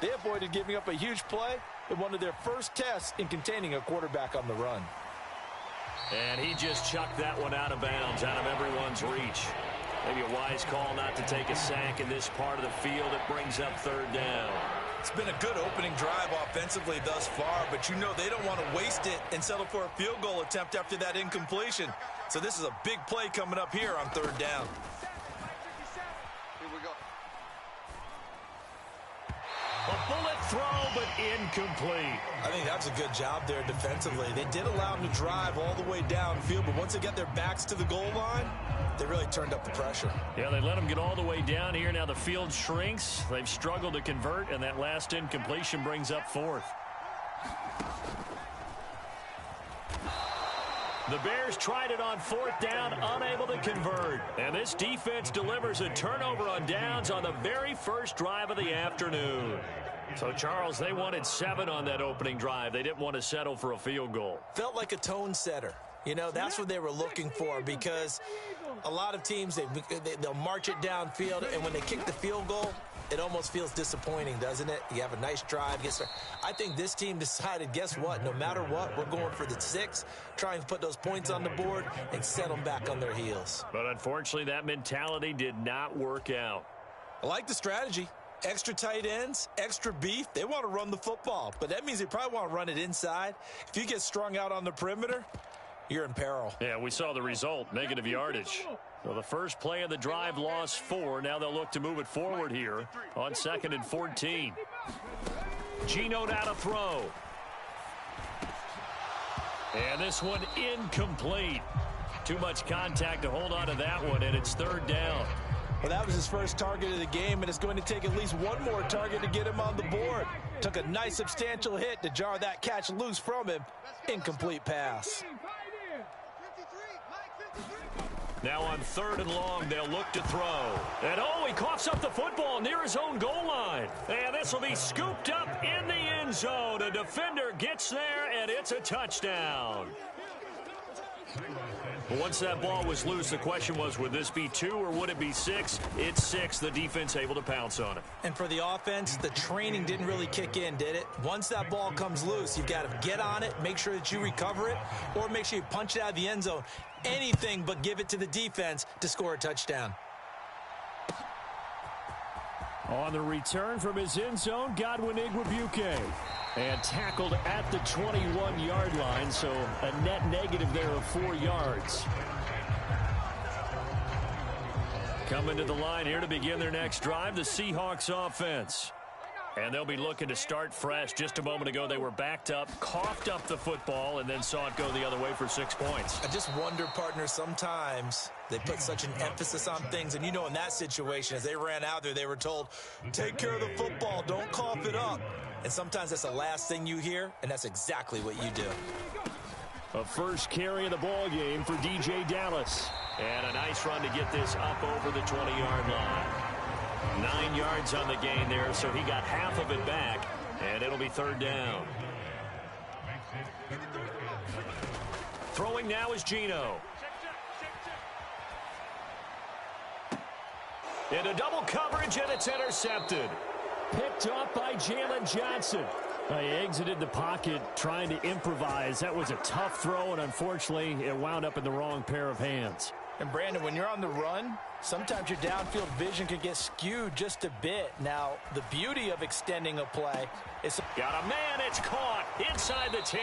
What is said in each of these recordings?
They avoided giving up a huge play in one of their first tests in containing a quarterback on the run. And he just chucked that one out of bounds, out of everyone's reach. Maybe a wise call not to take a sack in this part of the field. It brings up third down. It's been a good opening drive offensively thus far, but you know they don't want to waste it and settle for a field goal attempt after that incompletion. So this is a big play coming up here on third down. Here we go. A bullet throw, but incomplete. I think that's a good job there defensively. They did allow them to drive all the way downfield, but once they got their backs to the goal line, they really turned up the pressure. Yeah, they let them get all the way down here. Now the field shrinks. They've struggled to convert, and that last incompletion brings up fourth. The Bears tried it on fourth down, unable to convert. And this defense delivers a turnover on downs on the very first drive of the afternoon. So, Charles, they wanted 7 on that opening drive. They didn't want to settle for a field goal. Felt like a tone setter. You know, that's what they were looking for, because a lot of teams, they'll march it downfield, and when they kick the field goal, it almost feels disappointing, doesn't it? You have a nice drive. I think this team decided, guess what? No matter what, we're going for the 6, trying to put those points on the board and set them back on their heels. But unfortunately, that mentality did not work out. I like the strategy. Extra tight ends, extra beef. They want to run the football, but that means they probably want to run it inside. If you get strung out on the perimeter, you're in peril. Yeah, we saw the result, negative yardage. So the first play of the drive lost 4. Now they'll look to move it forward here on 2nd and 14. Geno now to throw. And this one incomplete. Too much contact to hold on to that one, and it's third down. Well, that was his first target of the game, and it's going to take at least one more target to get him on the board. Took a nice substantial hit to jar that catch loose from him. Incomplete pass. Now on 3rd and long, they'll look to throw. And he coughs up the football near his own goal line. And this will be scooped up in the end zone. A defender gets there, and it's a touchdown. Once that ball was loose, the question was, would this be 2 or would it be 6? It's 6. The defense able to pounce on it. And for the offense, the training didn't really kick in, did it? Once that ball comes loose, you've got to get on it, make sure that you recover it, or make sure you punch it out of the end zone. Anything but give it to the defense to score a touchdown. On the return from his end zone, Godwin Igwebuike. And tackled at the 21-yard line, so a net negative there of 4 yards. Coming to the line here to begin their next drive, the Seahawks offense. And they'll be looking to start fresh. Just a moment ago, they were backed up, coughed up the football, and then saw it go the other way for 6 points. I just wonder, partner, sometimes they put such an emphasis on things. And, you know, in that situation, as they ran out there, they were told, take care of the football, don't cough it up. And sometimes that's the last thing you hear, and that's exactly what you do. A first carry of the ball game for DJ Dallas. And a nice run to get this up over the 20-yard line. 9 yards on the gain there, so he got half of it back, and it'll be third down. Throwing now is Geno. Into double coverage, and it's intercepted. Picked up by Jalen Johnson. He exited the pocket trying to improvise. That was a tough throw, and unfortunately, it wound up in the wrong pair of hands. And, Brandon, when you're on the run, sometimes your downfield vision can get skewed just a bit. Now, the beauty of extending a play is... Got a man, it's caught inside the 10.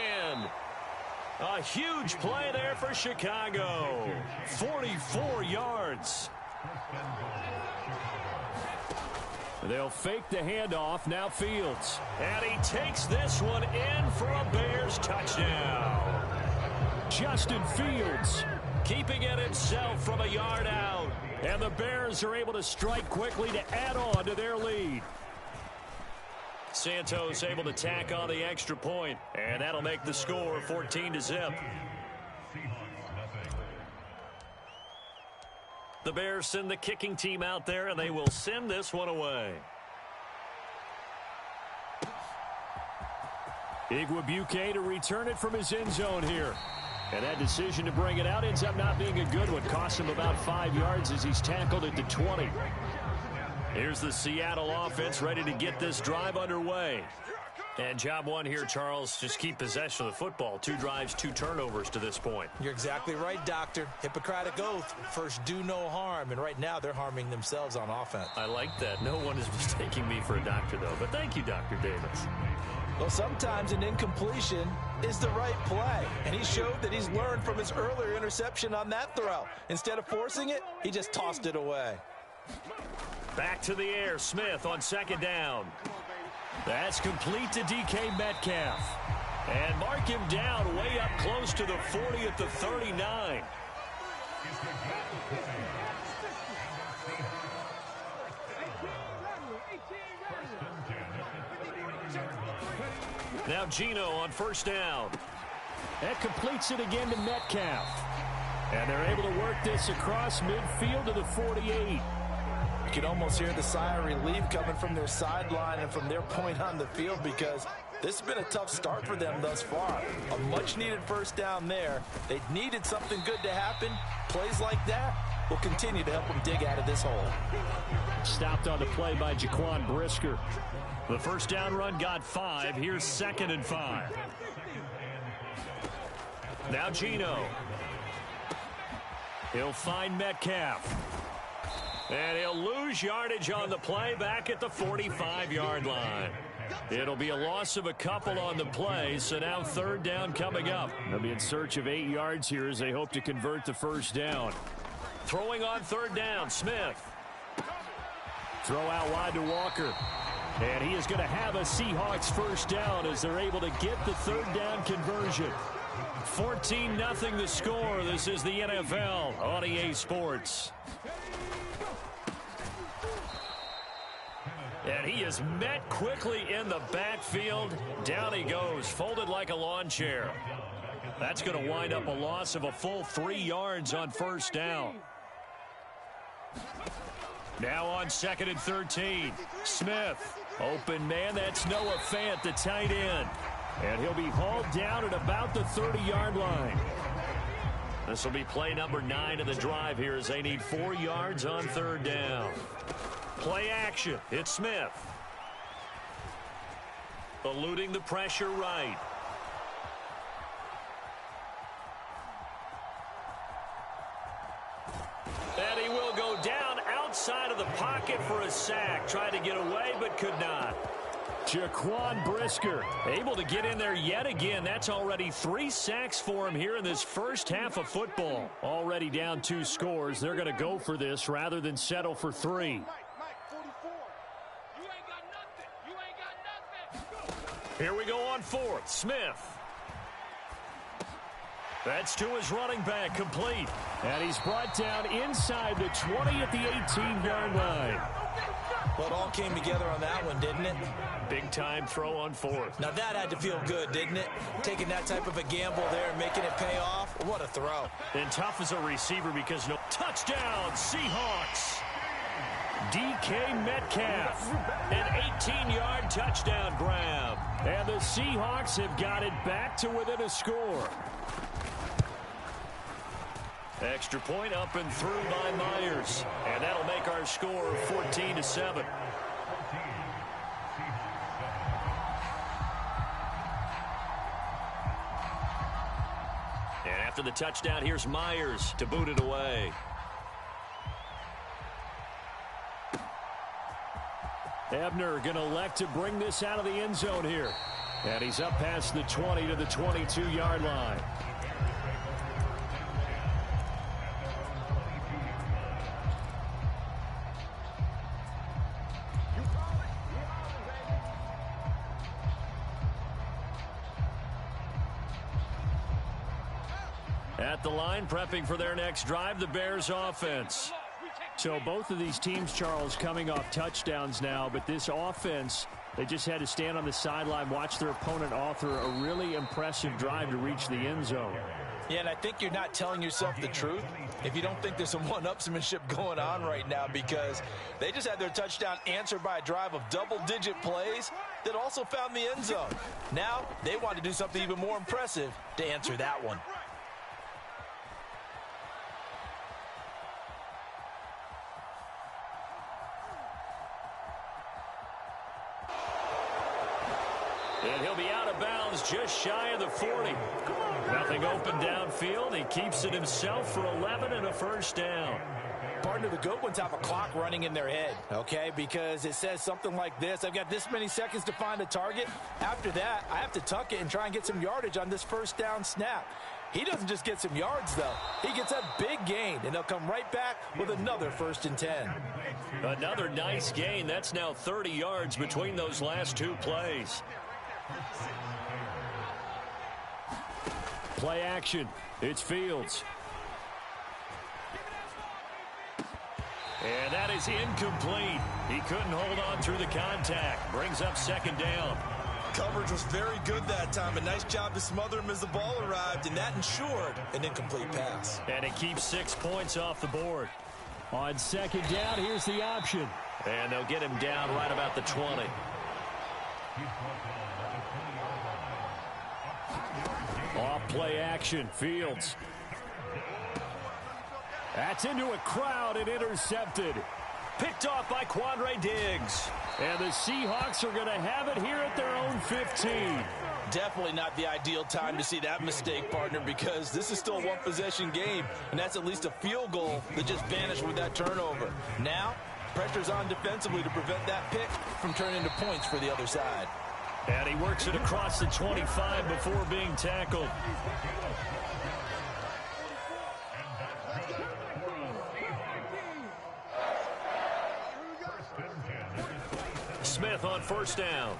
A huge play there for Chicago. 44 yards. They'll fake the handoff, now Fields. And he takes this one in for a Bears touchdown. Justin Fields keeping it himself from a yard out. And the Bears are able to strike quickly to add on to their lead. Santos able to tack on the extra point, and that'll make the score 14-0. The Bears send the kicking team out there, and they will send this one away. Igwebuike to return it from his end zone here. And that decision to bring it out ends up not being a good one. Cost him about 5 yards as he's tackled at the 20. Here's the Seattle offense ready to get this drive underway. And job one here, Charles, just keep possession of the football. 2 drives, 2 turnovers to this point. You're exactly right, Doctor. Hippocratic oath. First, do no harm. And right now, they're harming themselves on offense. I like that. No one is mistaking me for a doctor, though. But thank you, Dr. Davis. Well, sometimes an incompletion is the right play. And he showed that he's learned from his earlier interception on that throw. Instead of forcing it, he just tossed it away. Back to the air. Smith on 2nd down. That's complete to DK Metcalf. And mark him down way up close to the 40 at the 39. Now Geno on 1st down. That completes it again to Metcalf. And they're able to work this across midfield to the 48. You can almost hear the sigh of relief coming from their sideline and from their point on the field, because this has been a tough start for them thus far. A much-needed 1st down there. They needed something good to happen. Plays like that will continue to help them dig out of this hole. Stopped on the play by Jaquan Brisker. The 1st down run got 5. Here's 2nd and 5. Now Geno. He'll find Metcalf. And he'll lose yardage on the play back at the 45-yard line. It'll be a loss of a couple on the play, so now 3rd down coming up. They'll be in search of 8 yards here as they hope to convert the 1st down. Throwing on 3rd down, Smith. Throw out wide to Walker. And he is going to have a Seahawks 1st down as they're able to get the 3rd down conversion. 14-0 the score. This is the NFL on EA Sports. And he is met quickly in the backfield. Down he goes, folded like a lawn chair. That's going to wind up a loss of a full 3 yards on 1st down. Now on 2nd and 13. Smith. Open man, that's Noah Fant, the tight end. And he'll be hauled down at about the 30-yard line. This will be play number 9 of the drive here as they need 4 yards on 3rd down. Play action. It's Smith. Eluding the pressure right. And he will go down outside of the pocket for a sack. Tried to get away but could not. Jaquan Brisker able to get in there yet again. That's already 3 sacks for him here in this first half of football. Already down 2 scores. They're going to go for this rather than settle for 3. Here we go on 4th. Smith. That's to his running back, complete. And he's brought down inside the 20 at the 18-yard line. Well, it all came together on that one, didn't it? Big time throw on 4th. Now that had to feel good, didn't it? Taking that type of a gamble there and making it pay off. What a throw. And tough as a receiver because no touchdown, Seahawks. DK Metcalf, an 18-yard touchdown grab. And the Seahawks have got it back to within a score. Extra point up and through by Myers. And that'll make our score 14-7. And after the touchdown, here's Myers to boot it away. Ebner going to elect to bring this out of the end zone here. And he's up past the 20 to the 22-yard line. At the line, prepping for their next drive, the Bears offense. So both of these teams, Charles, coming off touchdowns now, but this offense, they just had to stand on the sideline, watch their opponent author a really impressive drive to reach the end zone. Yeah, and I think you're not telling yourself the truth if you don't think there's some one-upsmanship going on right now, because they just had their touchdown answered by a drive of double-digit plays that also found the end zone. Now they want to do something even more impressive to answer that one. And he'll be out of bounds just shy of the 40. Nothing open downfield. He keeps it himself for 11 and a first down. Partner, the good ones have a clock running in their head, okay? Because it says something like this. I've got this many seconds to find a target. After that, I have to tuck it and try and get some yardage on this first down snap. He doesn't just get some yards, though. He gets a big gain, and they'll come right back with another 1st and 10. Another nice gain. That's now 30 yards between those last 2 plays. Play action. It's Fields. And that is incomplete. He couldn't hold on through the contact. Brings up 2nd down. Coverage was very good that time. A nice job to smother him as the ball arrived, and that ensured an incomplete pass. And it keeps 6 points off the board. On 2nd down, here's the option. And they'll get him down right about the 20. Off play action, Fields. That's into a crowd and intercepted. Picked off by Quandre Diggs. And the Seahawks are going to have it here at their own 15. Definitely not the ideal time to see that mistake, partner, because this is still a one-possession game, and that's at least a field goal that just vanished with that turnover. Now, pressure's on defensively to prevent that pick from turning into points for the other side. And he works it across the 25 before being tackled. Smith on 1st down.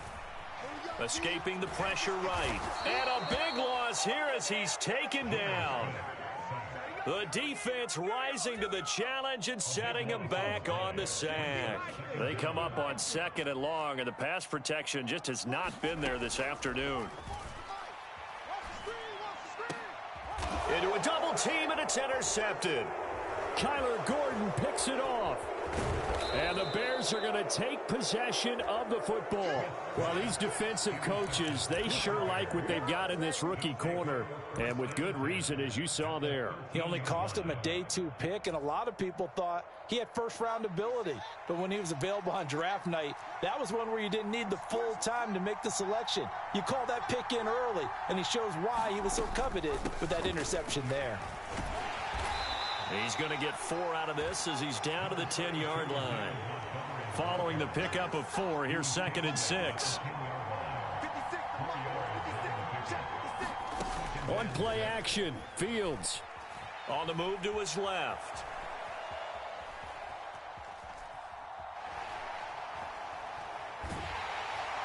Escaping the pressure right. And a big loss here as he's taken down. The defense rising to the challenge and setting him back on the sack. They come up on 2nd and long, and the pass protection just has not been there this afternoon. Into a double team, and it's intercepted. Kyler Gordon picks it off. And the Bears are going to take possession of the football. Well, these defensive coaches, they sure like what they've got in this rookie corner. And with good reason, as you saw there. He only cost him a day 2 pick, and a lot of people thought he had first-round ability. But when he was available on draft night, that was one where you didn't need the full time to make the selection. You call that pick in early, and he shows why he was so coveted with that interception there. He's going to get 4 out of this as he's down to the 10-yard line. Following the pickup of 4, here's 2nd and 6. On play action, Fields. On the move to his left.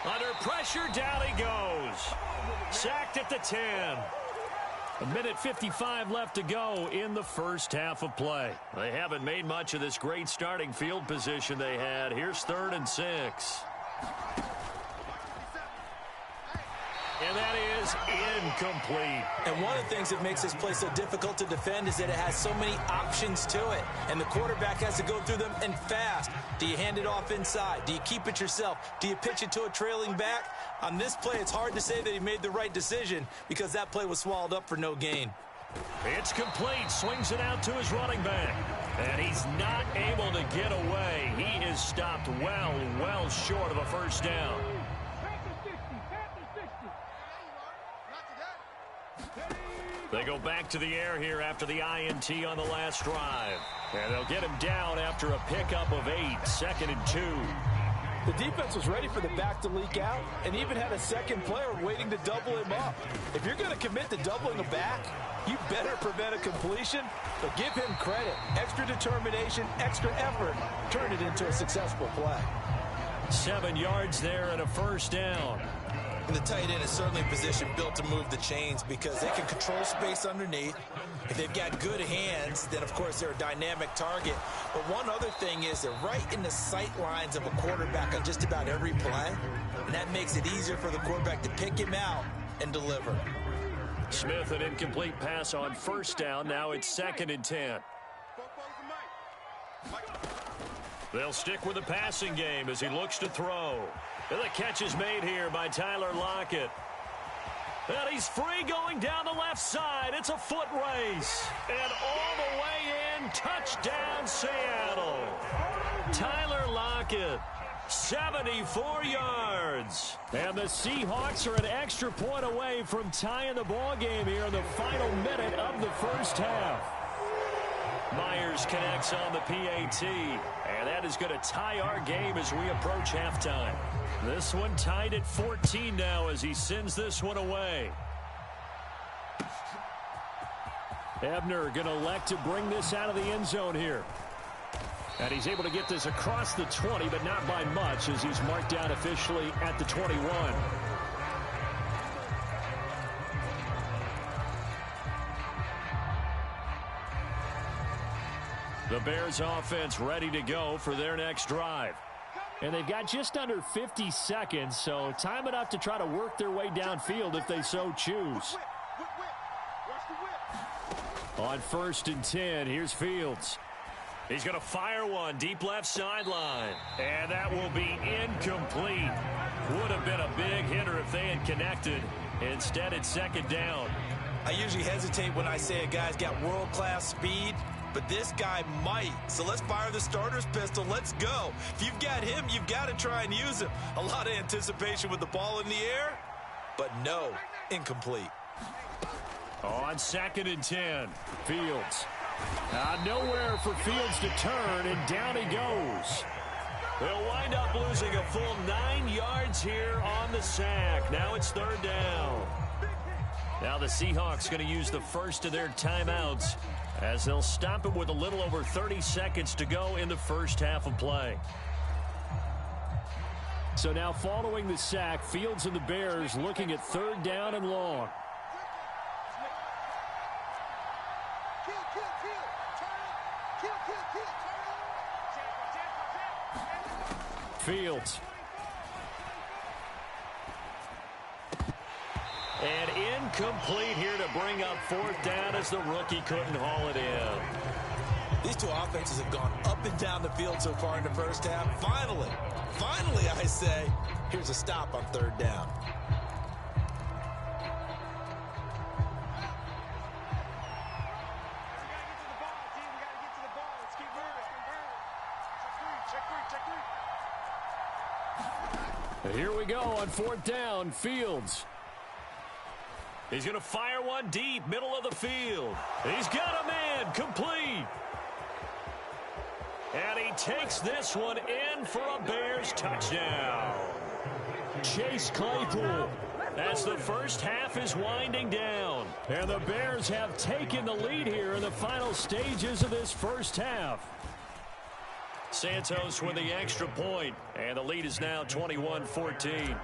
Under pressure, down he goes. Sacked at the 10. 1:55 left to go in the first half of play. They haven't made much of this great starting field position they had. Here's 3rd and 6. And that is incomplete. And one of the things that makes this play so difficult to defend is that it has so many options to it. And the quarterback has to go through them and fast. Do you hand it off inside? Do you keep it yourself? Do you pitch it to a trailing back? On this play, it's hard to say that he made the right decision because that play was swallowed up for no gain. It's complete. Swings it out to his running back. And he's not able to get away. He is stopped well short of a first down. They go back to the air here after the INT on the last drive. And they'll get him down after a pickup of 8, 2nd and 2. The defense was ready for the back to leak out and even had a second player waiting to double him up. If you're going to commit to doubling a back, you better prevent a completion, but give him credit. Extra determination, extra effort, turn it into a successful play. 7 yards there and a first down. And the tight end is certainly a position built to move the chains because they can control space underneath. If they've got good hands, then, of course, they're a dynamic target. But one other thing is they're right in the sight lines of a quarterback on just about every play. And that makes it easier for the quarterback to pick him out and deliver. Smith, an incomplete pass on first down. Now it's 2nd and 10. They'll stick with the passing game as he looks to throw. And the catch is made here by Tyler Lockett. And he's free going down the left side. It's a foot race. And all the way in, touchdown Seattle. Tyler Lockett 74 yards. And the Seahawks are an extra point away from tying the ball game here in the final minute of the first half. Myers connects on the PAT, and that is going to tie our game as we approach halftime. This one tied at 14 now as he sends this one away. Ebner going to elect to bring this out of the end zone here. And he's able to get this across the 20, but not by much as he's marked down officially at the 21. The Bears offense ready to go for their next drive. And they've got just under 50 seconds, so time enough to try to work their way downfield if they so choose. On 1st and 10, here's Fields. He's going to fire one deep left sideline. And that will be incomplete. Would have been a big hitter if they had connected. Instead, it's 2nd down. I usually hesitate when I say a guy's got world-class speed, but this guy might. So let's fire the starter's pistol. Let's go. If you've got him, you've got to try and use him. A lot of anticipation with the ball in the air, but no, incomplete. On 2nd and 10, Fields. Nowhere for Fields to turn, and down he goes. They'll wind up losing a full 9 yards here on the sack. Now it's 3rd down. Now the Seahawks going to use the first of their timeouts as they'll stop it with a little over 30 seconds to go in the first half of play. So now following the sack, Fields and the Bears looking at 3rd down and long. Fields. And incomplete here to bring up 4th down as the rookie couldn't haul it in. These two offenses have gone up and down the field so far in the first half. Finally, I say, here's a stop on 3rd down. Here we go on 4th down, Fields. He's going to fire one deep, middle of the field. He's got a man, complete. And he takes this one in for a Bears touchdown. Chase Claypool, as the first half is winding down. And the Bears have taken the lead here in the final stages of this first half. Santos with the extra point, and the lead is now 21-14.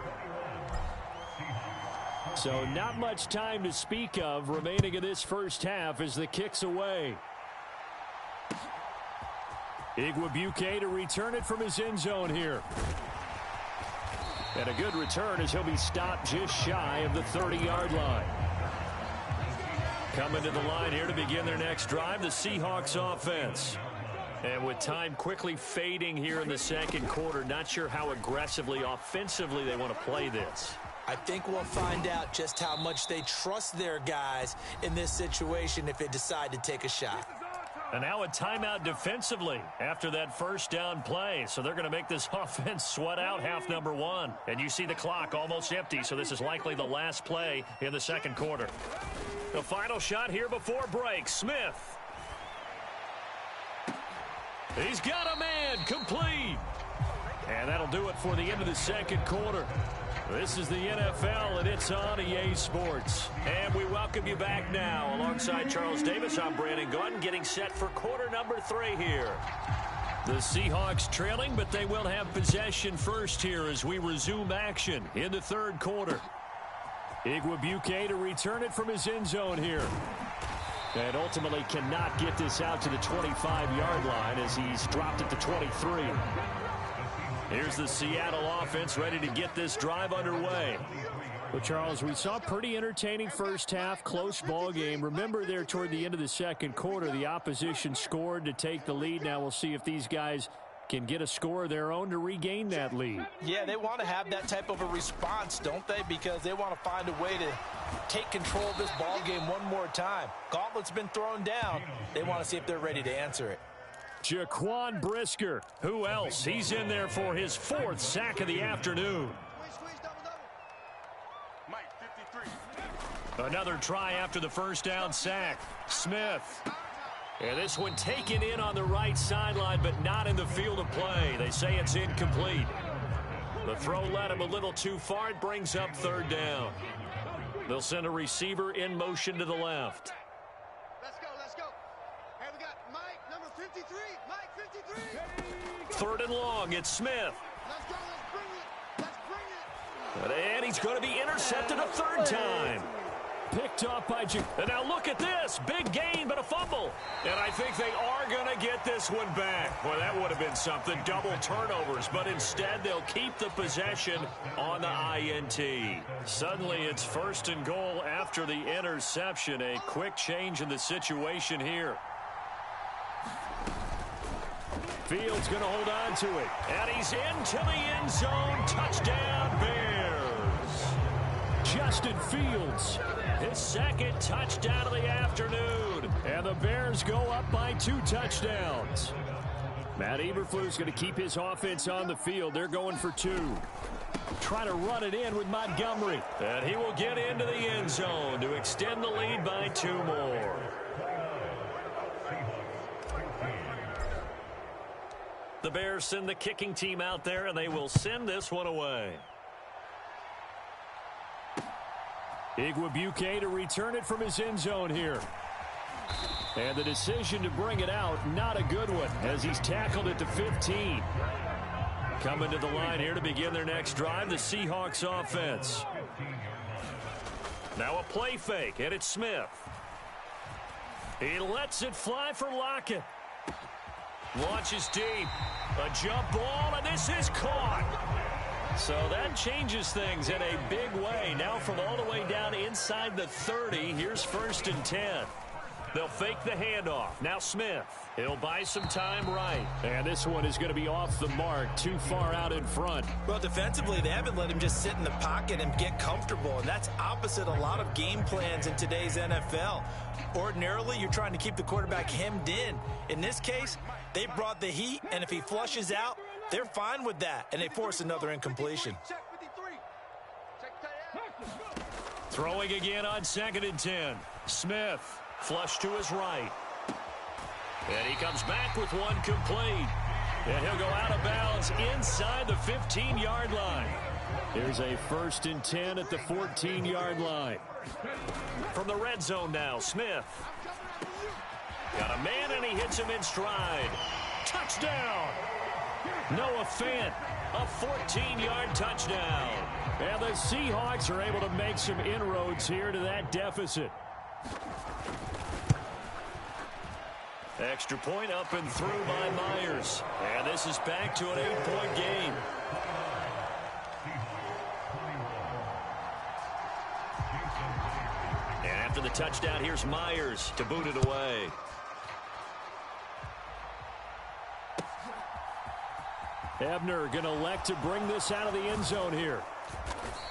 So not much time to speak of remaining in this first half as the kick's away. Igwebuike to return it from his end zone here. And a good return as he'll be stopped just shy of the 30-yard line. Coming to the line here to begin their next drive, the Seahawks offense. And with time quickly fading here in the second quarter, not sure how aggressively, offensively they want to play this. I think we'll find out just how much they trust their guys in this situation if they decide to take a shot. And now a timeout defensively after that first down play. So they're going to make this offense sweat out half number 1. And you see the clock almost empty, so this is likely the last play in the second quarter. The final shot here before break, Smith. He's got a man, complete. And that'll do it for the end of the second quarter. This is the NFL, and it's on EA Sports. And we welcome you back now. Alongside Charles Davis, I'm Brandon Gaudin, getting set for quarter number 3 here. The Seahawks trailing, but they will have possession first here as we resume action in the third quarter. Igwebuike to return it from his end zone here. And ultimately cannot get this out to the 25-yard line as he's dropped at the 23. Here's the Seattle offense ready to get this drive underway. Well, Charles, we saw a pretty entertaining first half, close ball game. Remember there toward the end of the second quarter, the opposition scored to take the lead. Now we'll see if these guys can get a score of their own to regain that lead. Yeah, they want to have that type of a response, don't they? Because they want to find a way to take control of this ball game one more time. Gauntlet's been thrown down. They want to see if they're ready to answer it. Jaquan Brisker. Who else? He's in there for his 4th sack of the afternoon. Another try after the first down sack. Smith. And this one taken in on the right sideline, but not in the field of play. They say it's incomplete. The throw led him a little too far. It brings up 3rd down. They'll send a receiver in motion to the left. Let's go, let's go. Hey, we got Mike, number 53. Mike, 53. 3rd and long. It's Smith. Let's go, let's bring it. Let's bring it. And he's going to be intercepted a 3rd time. Picked off by And now look at this. Big gain, but a fumble. And I think they are going to get this one back. Well, that would have been something. Double turnovers. But instead, they'll keep the possession on the INT. Suddenly, it's 1st and goal after the interception. A quick change in the situation here. Fields going to hold on to it. And he's into the end zone. Touchdown, Bears. Justin Fields, his 2nd touchdown of the afternoon. And the Bears go up by 2 touchdowns. Matt Eberflus going to keep his offense on the field. They're going for 2. Trying to run it in with Montgomery. And he will get into the end zone to extend the lead by 2 more. The Bears send the kicking team out there, and they will send this one away. Igwebuike to return it from his end zone here. And the decision to bring it out, not a good one, as he's tackled at the 15. Coming to the line here to begin their next drive, the Seahawks offense. Now a play fake, and it's Smith. He lets it fly for Lockett. Launches deep. A jump ball, and this is caught. So that changes things in a big way. Now from all the way down inside the 30, here's 1st and 10. They'll fake the handoff. Now Smith. He'll buy some time right. And this one is going to be off the mark, too far out in front. Well, defensively, they haven't let him just sit in the pocket and get comfortable, and that's opposite a lot of game plans in today's NFL. Ordinarily, you're trying to keep the quarterback hemmed in. In this case, they brought the heat, and if he flushes out, they're fine with that, and they force another incompletion. Throwing again on 2nd and 10. Smith, flush to his right. And he comes back with one complete. And he'll go out of bounds inside the 15-yard line. Here's a 1st and 10 at the 14-yard line. From the red zone now, Smith. Got a man, and he hits him in stride. Touchdown! Noah Fant, a 14-yard touchdown. And the Seahawks are able to make some inroads here to that deficit. Extra point up and through by Myers. And this is back to an 8-point game. And after the touchdown, here's Myers to boot it away. Ebner going to elect to bring this out of the end zone here.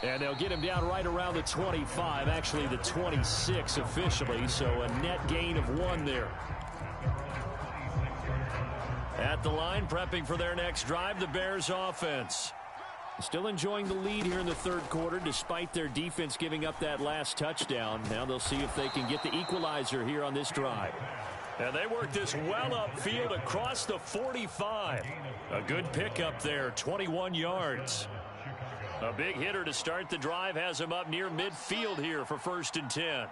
And they'll get him down right around the 25, actually the 26 officially, so a net gain of 1 there. At the line, prepping for their next drive, the Bears offense. Still enjoying the lead here in the 3rd quarter, despite their defense giving up that last touchdown. Now they'll see if they can get the equalizer here on this drive. And they work this well upfield across the 45. A good pickup there, 21 yards. A big hitter to start the drive has him up near midfield here for 1st and 10.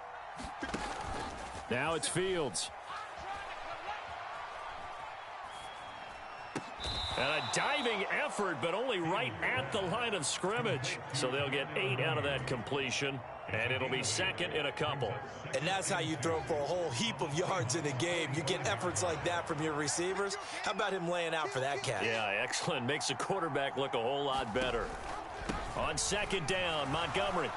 Now it's Fields. And a diving effort, but only right at the line of scrimmage. So they'll get 8 out of that completion, and it'll be 2nd and a couple. And that's how you throw for a whole heap of yards in a game. You get efforts like that from your receivers. How about him laying out for that catch? Yeah, excellent. Makes the quarterback look a whole lot better. On 2nd down, Montgomery.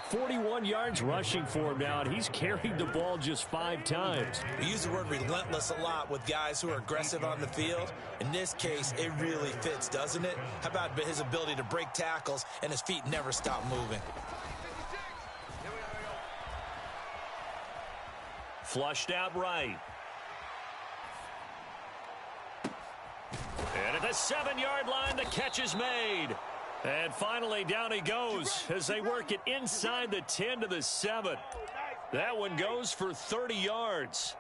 41 yards rushing for him now, and he's carried the ball just 5 times. We use the word relentless a lot with guys who are aggressive on the field. In this case, it really fits, doesn't it? How about his ability to break tackles and his feet never stop moving? Flushed out right. And at the 7-yard line, the catch is made. And finally, down he goes as they work it inside the 10 to the 7. That one goes for 30 yards.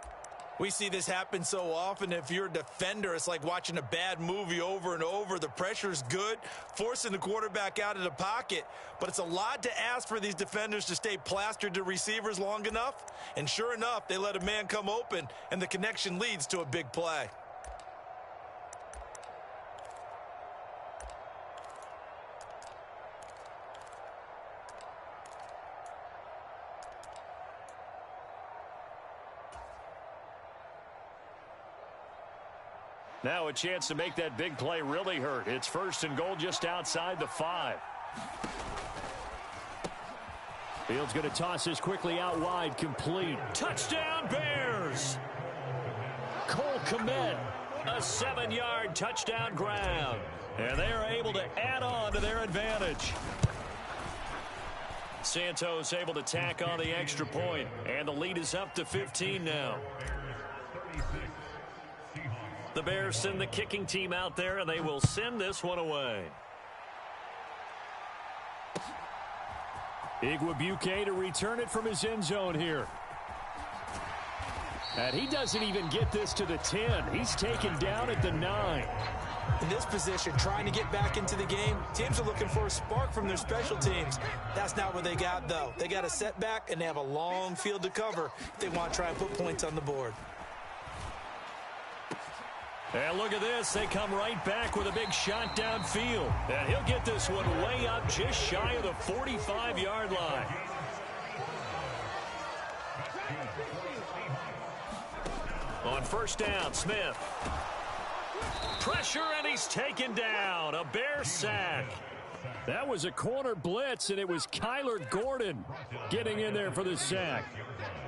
We see this happen so often. If you're a defender, it's like watching a bad movie over and over. The pressure's good, forcing the quarterback out of the pocket. But it's a lot to ask for these defenders to stay plastered to receivers long enough. And sure enough, they let a man come open, and the connection leads to a big play. Now a chance to make that big play really hurt. It's 1st and goal just outside the 5. Fields going to toss this quickly out wide, complete. Touchdown Bears! Cole Kmet, a 7-yard touchdown grab. And they are able to add on to their advantage. Santos able to tack on the extra point, and the lead is up to 15 now. The Bears send the kicking team out there, and they will send this one away. Igwebuike to return it from his end zone here. And he doesn't even get this to the 10. He's taken down at the 9. In this position, trying to get back into the game, teams are looking for a spark from their special teams. That's not what they got, though. They got a setback, and they have a long field to cover if they want to try and put points on the board. And look at this. They come right back with a big shot downfield. And he'll get this one way up just shy of the 45-yard line. On 1st down, Smith. Pressure, and he's taken down. A Bear sack. That was a corner blitz, and it was Kyler Gordon getting in there for the sack.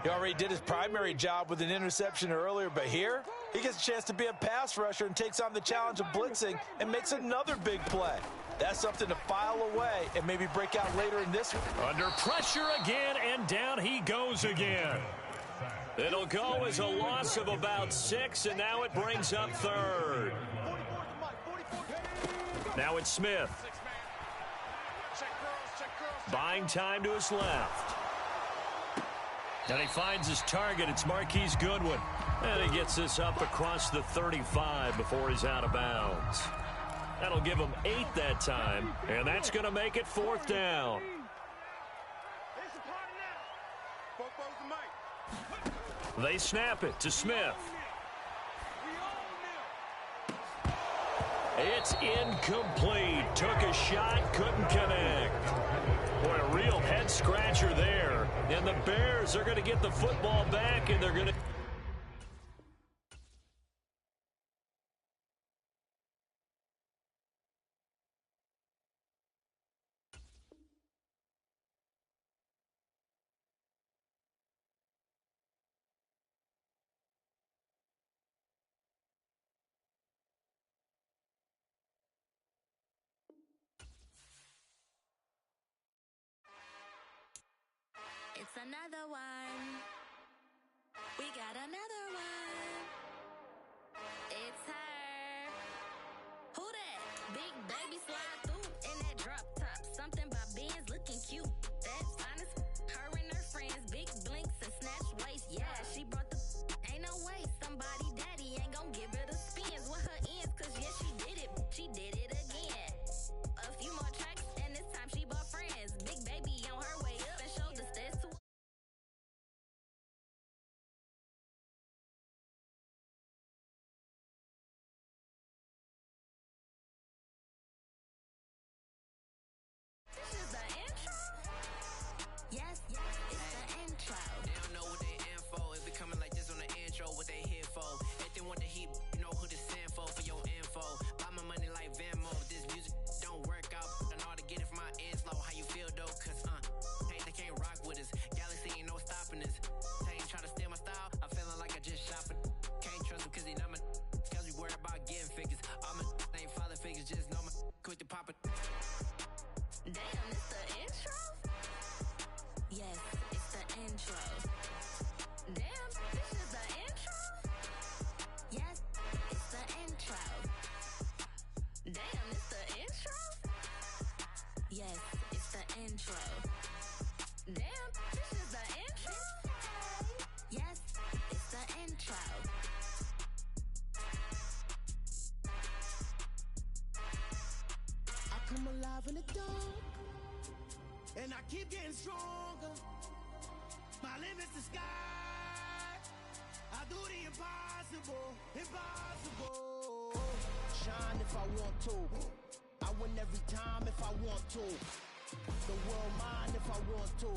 He already did his primary job with an interception earlier, but here he gets a chance to be a pass rusher and takes on the challenge of blitzing and makes another big play. That's something to file away and maybe break out later in this one. Under pressure again, and down he goes again. It'll go as a loss of about 6, and now it brings up 3rd. Now it's Smith. Buying time to his left. And he finds his target. It's Marquise Goodwin. And he gets this up across the 35 before he's out of bounds. That'll give him 8 that time. And that's going to make it 4th down. They snap it to Smith. It's incomplete. Took a shot, couldn't connect. Boy, a real head-scratcher there. And the Bears are going to get the football back, and they're going to... It's another one. We got another one. It's her. Who that? Big baby slide through in that drop top. Something about Benz looking cute. That's honest. Her and her friends, big blinks and snatch waist. Yeah, she brought the. Ain't no way somebody daddy ain't gonna give her the spins with her ends. Cause yeah, she did it. She did it again. A few more tracks and this time she bought friends. Big baby on her way up and showed the stairs to intro. Damn, this is the intro? Yes, it's the intro. I come alive in the dark, and I keep getting stronger. My limit's the sky. I do the impossible, impossible. Shine if I want to. I win every time if I want to. The world mine if I want to.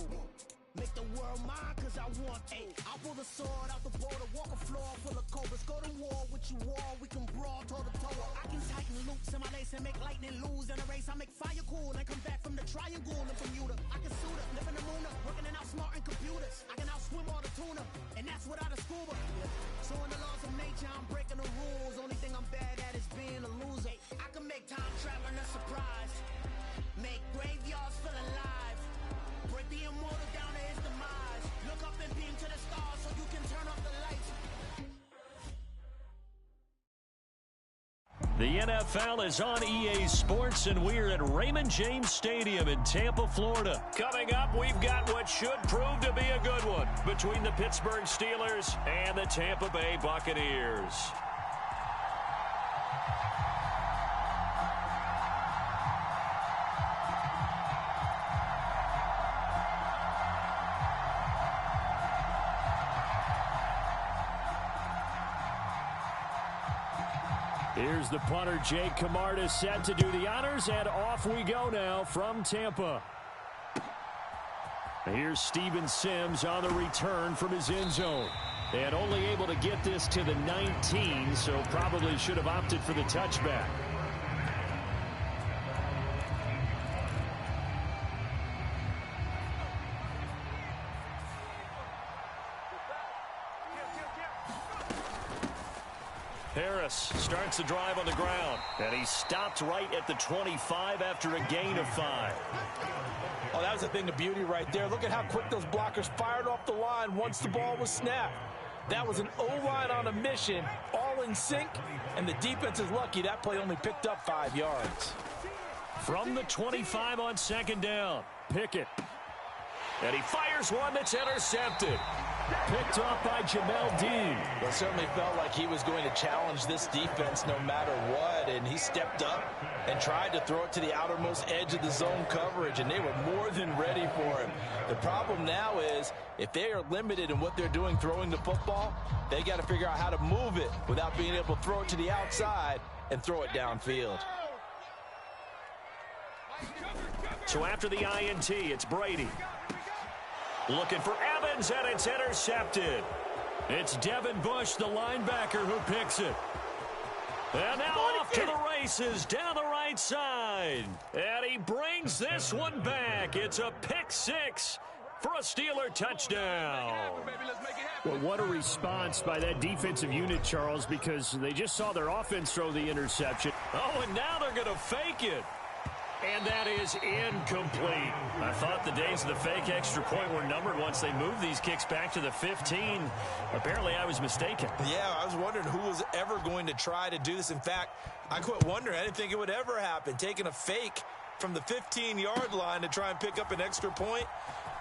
Make the world mine cause I want to. I pull the sword out the border, walk a floor full of cobras. Go to war with you all, we can brawl toe to toe. I can tighten loops in my lace and make lightning lose in a race. I make fire cool and come back from the triangle in Bermuda. I can suit up, live in the moon, working and outsmarting computers. I can outswim all the tuna, and that's without a scuba. So in the laws of nature, I'm breaking the rules. Only thing I'm bad at is being a loser. I can make time traveling a surprise, make graveyards feel alive, break the immortal down to his demise. Look up and beam to the stars so you can turn off the lights. The NFL is on EA Sports, and we're at Raymond James Stadium in Tampa, Florida. Coming up, we've got what should prove to be a good one between the Pittsburgh Steelers and the Tampa Bay Buccaneers. Here's the punter, Jake Camarda, set to do the honors, and off we go now from Tampa. Here's Steven Sims on the return from his end zone. And only able to get this to the 19, so probably should have opted for the touchback. Harris starts the drive on the ground, and he stopped right at the 25 after a gain of 5. Oh, that was a thing of beauty right there. Look at how quick those blockers fired off the line once the ball was snapped. That was an O-line on a mission, all in sync, and the defense is lucky that play only picked up 5 yards. From the 25 on second down, Pickett. And he fires one that's intercepted. Picked off by Jamel Dean. Well, it certainly felt like he was going to challenge this defense no matter what, and he stepped up and tried to throw it to the outermost edge of the zone coverage, and they were more than ready for him. The problem now is if they are limited in what they're doing throwing the football, they got to figure out how to move it without being able to throw it to the outside and throw it downfield. So after the INT, it's Brady. Looking for Evans, and it's intercepted. It's Devin Bush, the linebacker, who picks it. And now off to the races down the right side. And he brings this one back. It's a pick 6 for a Steeler touchdown. Well, what a response by that defensive unit, Charles, because they just saw their offense throw the interception. Oh, and now they're going to fake it. And that is incomplete. I thought the days of the fake extra point were numbered once they moved these kicks back to the 15. Apparently, I was mistaken. Yeah, I was wondering who was ever going to try to do this. In fact, I quit wondering. I didn't think it would ever happen. Taking a fake from the 15-yard line to try and pick up an extra point,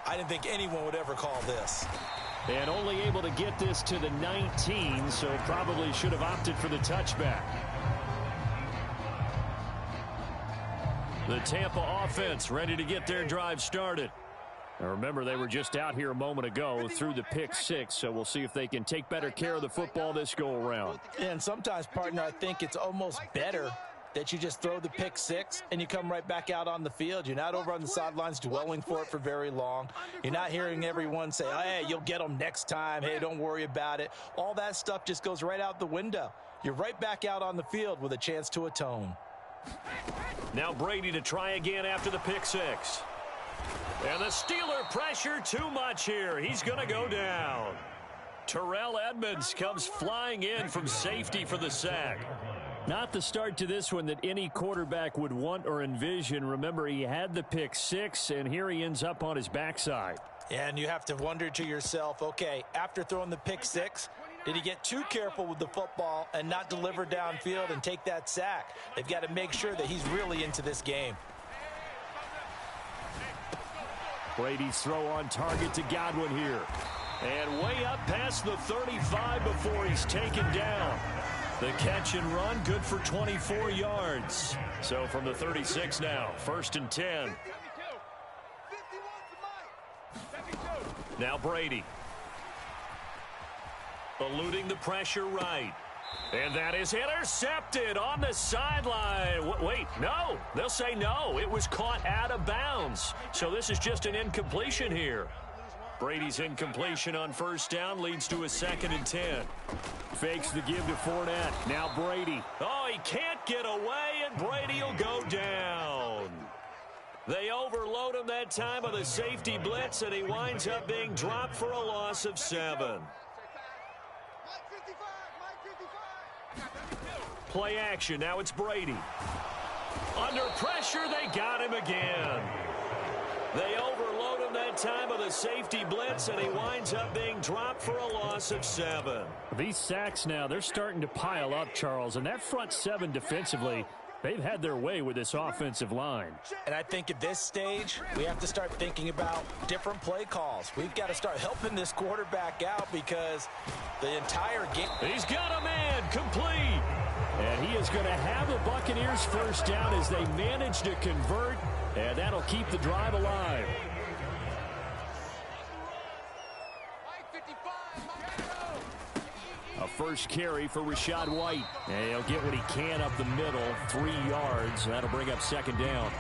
I didn't think anyone would ever call this. And only able to get this to the 19, so probably should have opted for the touchback. The Tampa offense ready to get their drive started. Now remember, they were just out here a moment ago through the pick 6, so we'll see if they can take better care of the football this go-around. And sometimes, partner, I think it's almost better that you just throw the pick 6 and you come right back out on the field. You're not over on the sidelines dwelling for it for very long. You're not hearing everyone say, oh, hey, you'll get them next time. Hey, don't worry about it. All that stuff just goes right out the window. You're right back out on the field with a chance to atone. Now Brady to try again after the pick 6. And the Steeler pressure too much here. He's going to go down. Terrell Edmunds comes flying in from safety for the sack. Not the start to this one that any quarterback would want or envision. Remember, he had the pick 6, and here he ends up on his backside. And you have to wonder to yourself, okay, after throwing the pick 6, did he get too careful with the football and not deliver downfield and take that sack? They've got to make sure that he's really into this game. Brady's throw on target to Godwin here. And way up past the 35 before he's taken down. The catch and run, good for 24 yards. So from the 36 now, 1st and 10. Now Brady. Eluding the pressure right. And that is intercepted on the sideline. Wait, no. They'll say no. It was caught out of bounds. So this is just an incompletion here. Brady's incompletion on 1st down leads to a 2nd and 10. Fakes the give to Fournette. Now Brady. Oh, he can't get away, and Brady will go down. They overload him that time with a safety blitz, and he winds up being dropped for a loss of 7. Play action. Now it's Brady. Under pressure, they got him again. They overload him that time with a safety blitz, and he winds up being dropped for a loss of 7. These sacks now, they're starting to pile up, Charles, and that front 7 defensively, they've had their way with this offensive line. And I think at this stage, we have to start thinking about different play calls. We've got to start helping this quarterback out because the entire game... He's got a man complete. And he is going to have the Buccaneers 1st down as they manage to convert, and that'll keep the drive alive. A first carry for Rachaad White. And he'll get what he can up the middle, 3 yards. That'll bring up 2nd down.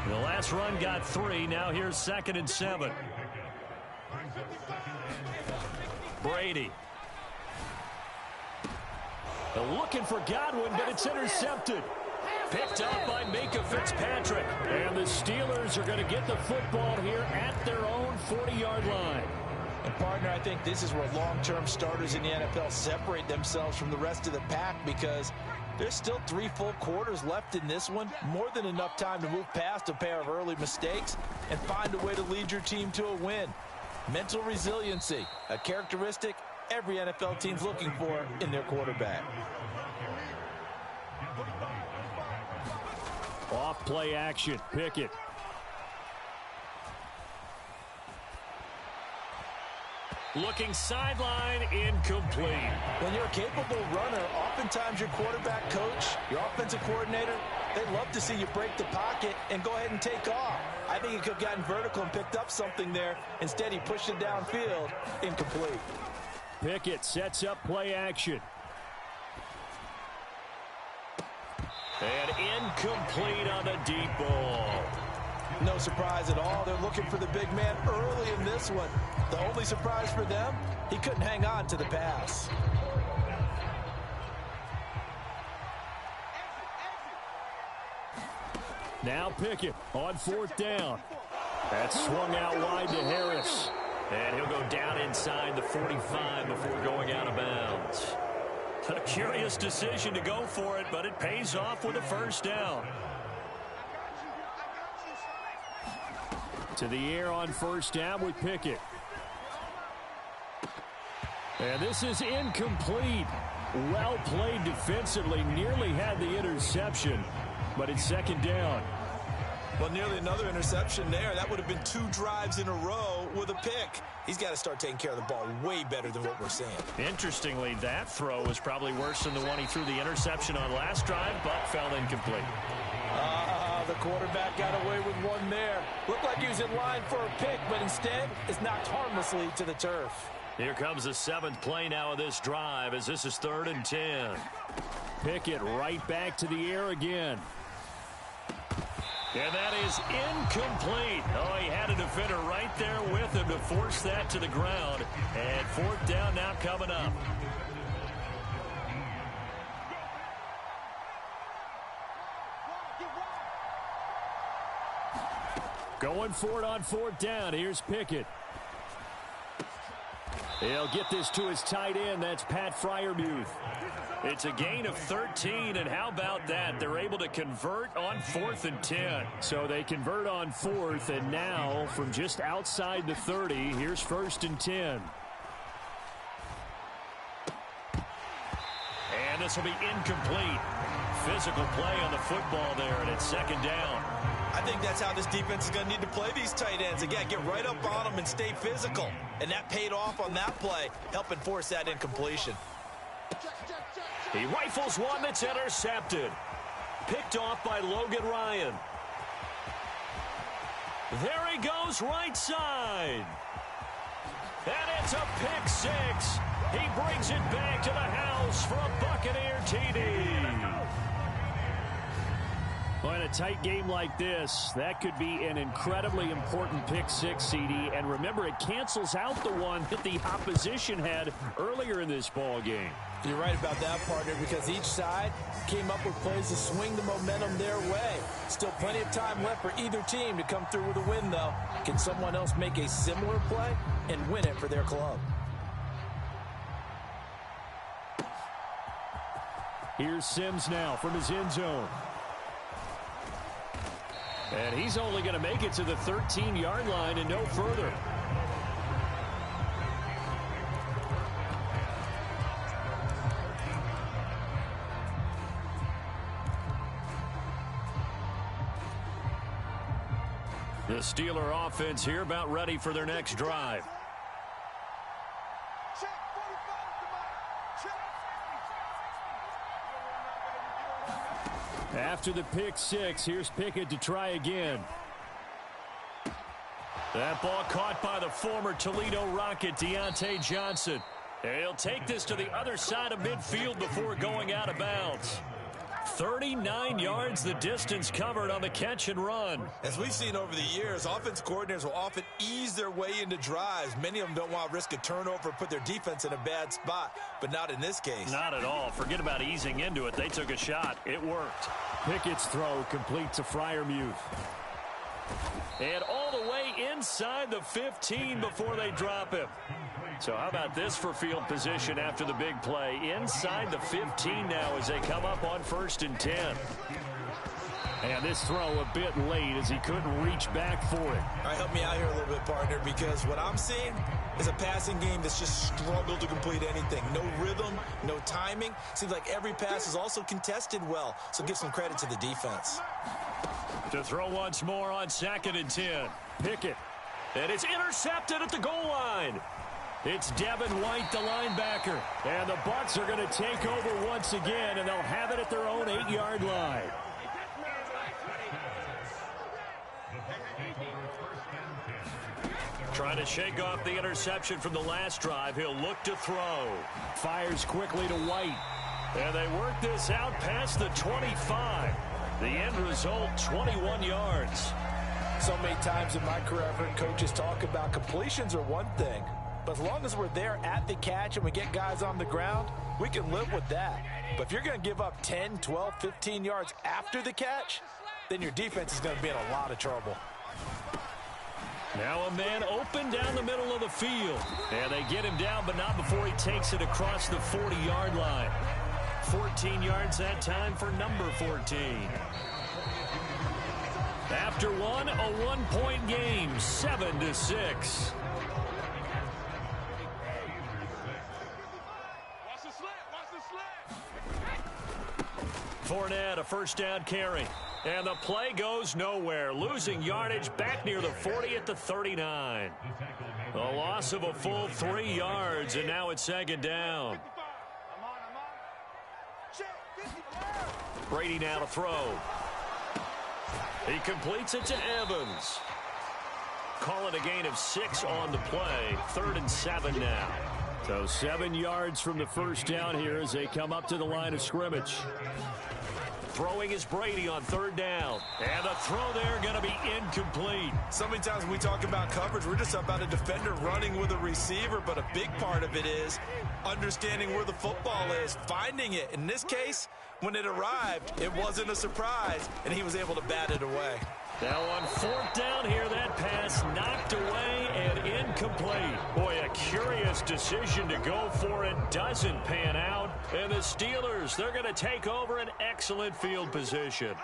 The last run got 3. Now here's 2nd and 7. Brady. Looking for Godwin, but it's intercepted. Picked up by Minkah Fitzpatrick. And the Steelers are going to get the football here at their own 40-yard line. And, partner, I think this is where long-term starters in the NFL separate themselves from the rest of the pack because there's still 3 full quarters left in this one. More than enough time to move past a pair of early mistakes and find a way to lead your team to a win. Mental resiliency, a characteristic every NFL team's looking for in their quarterback. Off play action, Pickett. Looking sideline, incomplete. When you're a capable runner, oftentimes your quarterback coach, your offensive coordinator, they love to see you break the pocket and go ahead and take off. I think he could have gotten vertical and picked up something there. Instead, he pushed it downfield, incomplete. Pickett sets up play action. And incomplete on the deep ball. No surprise at all. They're looking for the big man early in this one. The only surprise for them, he couldn't hang on to the pass. Now Pickett on 4th down. That's swung out wide to Harris. And he'll go down inside the 45 before going out of bounds. A curious decision to go for it, but it pays off with a 1st down. To the air on 1st down with Pickett. And this is incomplete. Well played defensively. Nearly had the interception, but it's 2nd down. Well, nearly another interception there. That would have been 2 drives in a row with a pick. He's got to start taking care of the ball way better than what we're seeing. Interestingly, that throw was probably worse than the one he threw the interception on last drive, but fell incomplete. The quarterback got away with one there. Looked like he was in line for a pick, but instead is knocked harmlessly to the turf. Here comes the 7th play now of this drive as this is 3rd and 10. Pickett right back to the air again. And that is incomplete. Oh, he had a defender right there with him to force that to the ground. And 4th down now coming up. Going for it on 4th down. Here's Pickett. He'll get this to his tight end. That's Pat Freiermuth. It's a gain of 13, and how about that? They're able to convert on 4th and 10. So they convert on 4th, and now from just outside the 30, here's 1st and 10. And this will be incomplete. Physical play on the football there, and it's 2nd down. I I think that's how this defense is going to need to play these tight ends. Again, get right up on them and stay physical. And that paid off on that play, helping force that incompletion. He rifles one that's intercepted. Picked off by Logan Ryan. There he goes right side. And it's a pick six. He brings it back to the house for a Buccaneer TD. Well, in a tight game like this, that could be an incredibly important pick six, CD. And remember, it cancels out the one that the opposition had earlier in this ball game. You're right about that, partner, because each side came up with plays to swing the momentum their way. Still plenty of time left for either team to come through with a win, though. Can someone else make a similar play and win it for their club? Here's Sims now from his end zone. And he's only going to make it to the 13-yard line and no further. The Steeler offense here about ready for their next drive. After the pick six, here's Pickett to try again. That ball caught by the former Toledo Rocket, Deontay Johnson. He'll take this to the other side of midfield before going out of bounds. 39 yards the distance covered on the catch and run. As we've seen over the years, offense coordinators will often ease their way into drives. Many of them don't want to risk a turnover, put their defense in a bad spot, but not in this case. Not at all. Forget about easing into it. They took a shot. It worked. Pickett's throw complete to Freiermuth. And all the way inside the 15 before they drop him. So how about this for field position after the big play? Inside the 15 now as they come up on 1st and 10. And this throw a bit late as he couldn't reach back for it. All right, help me out here a little bit, partner, because what I'm seeing is a passing game that's just struggled to complete anything. No rhythm, no timing. Seems like every pass is also contested well, so give some credit to the defense. To throw once more on 2nd and 10. Pickett. And it's intercepted at the goal line. It's Devin White, the linebacker. And the Bucs are going to take over once again, and they'll have it at their own 8-yard line. Trying to shake off the interception from the last drive. He'll look to throw. Fires quickly to White. And they work this out past the 25. The end result, 21 yards. So many times in my career, I've heard coaches talk about completions are one thing. But as long as we're there at the catch and we get guys on the ground, we can live with that. But if you're going to give up 10, 12, 15 yards after the catch, then your defense is going to be in a lot of trouble. Now a man open down the middle of the field. And they get him down, but not before he takes it across the 40-yard line. 14 yards that time for number 14. After one, a one-point game, 7-6. Fournette, a first down carry. And the play goes nowhere. Losing yardage back near the 40 at the 39. A loss of a full 3 yards, and now it's 2nd down. Brady now to throw. He completes it to Evans. Call it a gain of 6 on the play. 3rd and 7 now. So 7 yards from the first down here as they come up to the line of scrimmage. Throwing is Brady on 3rd down. And the throw there going to be incomplete. So many times when we talk about coverage, we're just about a defender running with a receiver, but a big part of it is understanding where the football is, finding it. In this case, when it arrived, it wasn't a surprise, and he was able to bat it away. Now on 4th down here, that pass knocked away and incomplete. Boy, a curious decision to go for it. Doesn't pan out. And the Steelers, they're going to take over an excellent field position.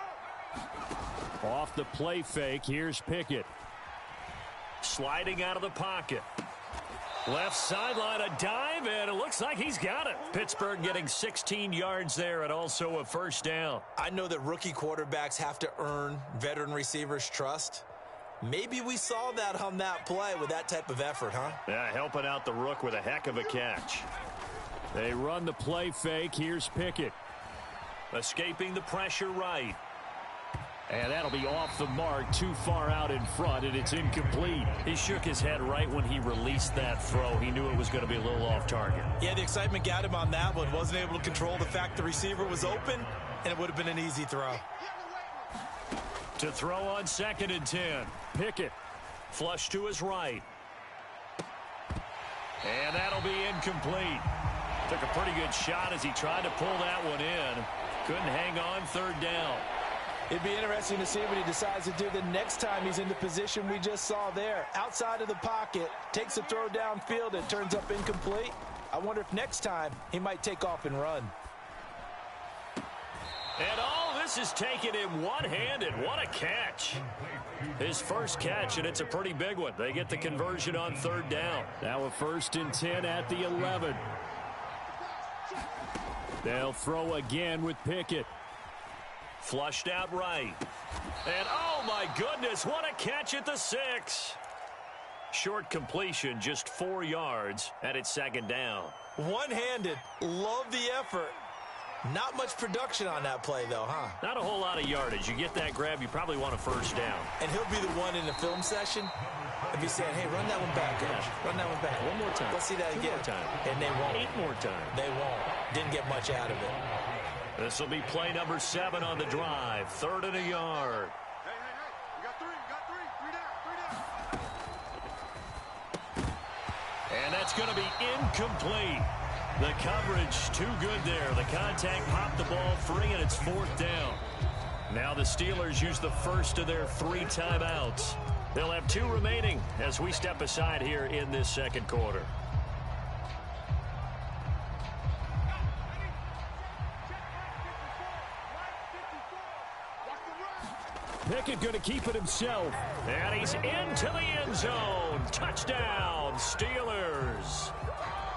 Off the play fake, here's Pickett. Sliding out of the pocket. Left sideline, a dive, and it looks like he's got it. Pittsburgh getting 16 yards there and also a first down. I know that rookie quarterbacks have to earn veteran receivers' trust. Maybe we saw that on that play with that type of effort, huh? Yeah, helping out the rook with a heck of a catch. They run the play fake. Here's Pickett. Escaping the pressure right. And that'll be off the mark, too far out in front, and it's incomplete. He shook his head right when he released that throw. He knew it was going to be a little off target. Yeah, the excitement got him on that one. Wasn't able to control the fact the receiver was open, and it would have been an easy throw. To throw on 2nd and 10. Pickett. Flush to his right. And that'll be incomplete. Took a pretty good shot as he tried to pull that one in. Couldn't hang on 3rd down. It'd be interesting to see what he decides to do the next time he's in the position we just saw there. Outside of the pocket, takes a throw downfield, and turns up incomplete. I wonder if next time he might take off and run. And all this is taken in one-handed. What a catch. His first catch, and it's a pretty big one. They get the conversion on 3rd down. Now a 1st and 10 at the 11. They'll throw again with Pickett. Flushed out right. And oh my goodness, what a catch at the 6. Short completion, just 4 yards, and it's 2nd down. One-handed, love the effort. Not much production on that play, though, huh? Not a whole lot of yardage. You get that grab, you probably want a 1st down. And he'll be the one in the film session if he's saying, hey, run that one back, coach. Run that one back. One more time. Let's see that 2 again. more time. And they won't. 8 more times. They won't. Didn't get much out of it. This will be play number 7 on the drive. 3rd and a yard. Hey, you got 3. You got 3. 3 down. And that's going to be incomplete. The coverage too good there. The contact popped the ball free, and it's 4th down. Now the Steelers use the first of their 3 timeouts. They'll have 2 remaining as we step aside here in this 2nd quarter. Pickett going to keep it himself. And he's into the end zone. Touchdown, Steelers.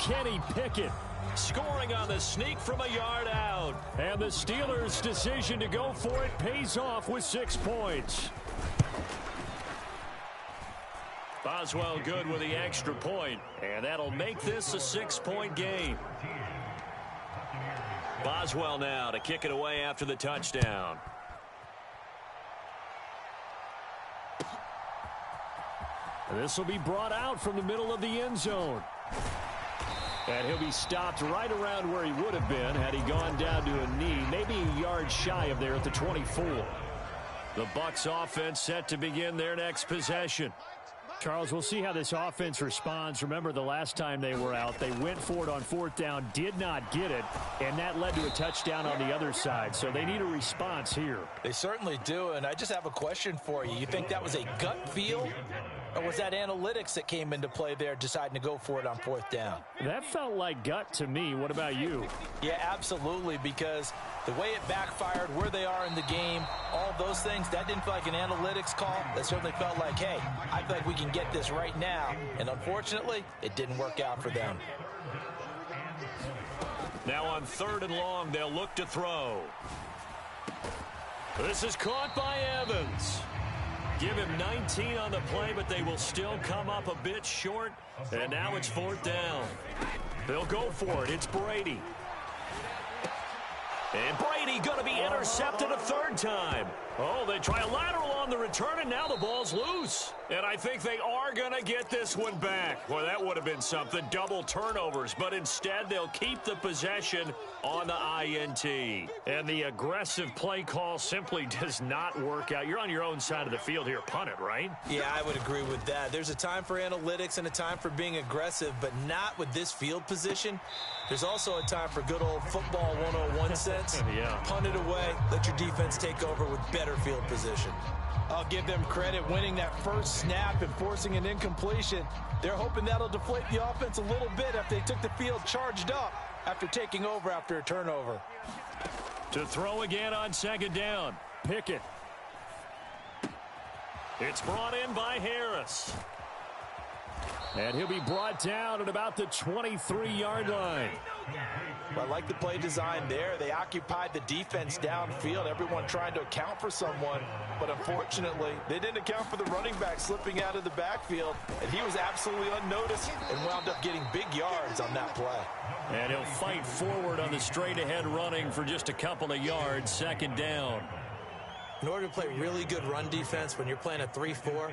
Kenny Pickett scoring on the sneak from a yard out. And the Steelers' decision to go for it pays off with 6 points. Boswell good with the extra point. And that'll make this a 6-point game. Boswell now to kick it away after the touchdown. This will be brought out from the middle of the end zone. And he'll be stopped right around where he would have been had he gone down to a knee, maybe a yard shy of there at the 24. The Bucs offense set to begin their next possession. Charles, we'll see how this offense responds. Remember, the last time they were out, they went for it on 4th down, did not get it, and that led to a touchdown on the other side. So they need a response here. They certainly do, and I just have a question for you. You think that was a gut feel, or was that analytics that came into play there deciding to go for it on 4th down? That felt like gut to me. What about you? Yeah, absolutely, because the way it backfired, where they are in the game, all those things, that didn't feel like an analytics call. That certainly felt like, hey, I feel like we can get this right now. And unfortunately, it didn't work out for them. Now on 3rd and long, they'll look to throw. This is caught by Evans. Give him 19 on the play, but they will still come up a bit short. And now it's 4th down. They'll go for it. It's Brady. And Brady going to be intercepted a 3rd time. Oh, they try a lateral on the return, and now the ball's loose. And I think they are going to get this one back. Well, that would have been something, double turnovers. But instead, they'll keep the possession on the INT. And the aggressive play call simply does not work out. You're on your own side of the field here. Punt it, right? Yeah, I would agree with that. There's a time for analytics and a time for being aggressive, but not with this field position. There's also a time for good old football 101 sense. Yeah. Punt it away. Let your defense take over with better field position. I'll give them credit winning that first snap and forcing an incompletion. They're hoping that'll deflate the offense a little bit if they took the field charged up after taking over after a turnover. To throw again on 2nd down. And he'll be brought down at about the 23-yard line. Well, I like the play design there. They occupied the defense downfield, everyone trying to account for someone. But unfortunately, they didn't account for the running back slipping out of the backfield. And he was absolutely unnoticed and wound up getting big yards on that play. And he'll fight forward on the straight-ahead running for just a couple of yards, second down. In order to play really good run defense when you're playing a 3-4,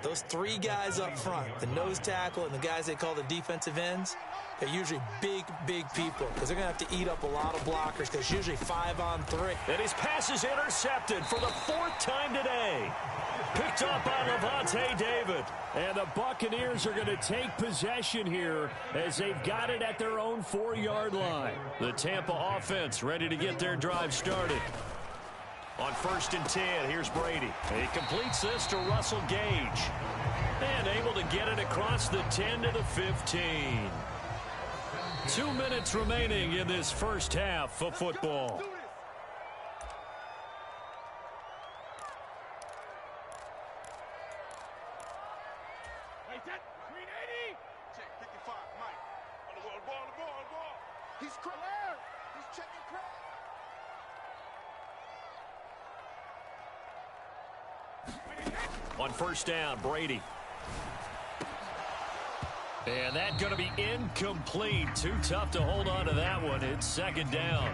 those three guys up front, the nose tackle and the guys they call the defensive ends, they're usually big people because they're going to have to eat up a lot of blockers because usually 5-on-3. And his pass is intercepted for the fourth time today. Picked up by Lavonte David. And the Buccaneers are going to take possession here as they've got it at their own 4-yard line. The Tampa offense ready to get their drive started. On 1st and 10, here's Brady. He completes this to Russell Gage. And able to get it across the 10 to the 15. 2 minutes remaining in this first half of football. Check 55, Mike. On the ball. He's cracked. He's checking crack. On 1st down, Brady. And that's going to be incomplete. Too tough to hold on to that one. It's 2nd down.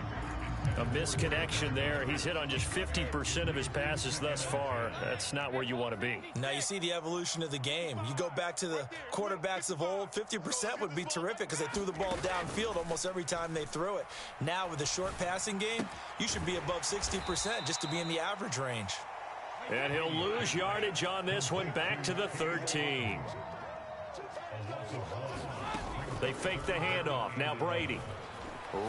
A misconnection there. He's hit on just 50% of his passes thus far. That's not where you want to be. Now you see the evolution of the game. You go back to the quarterbacks of old, 50% would be terrific because they threw the ball downfield almost every time they threw it. Now with the short passing game, you should be above 60% just to be in the average range. And he'll lose yardage on this one, back to the 13. They fake the handoff. Now Brady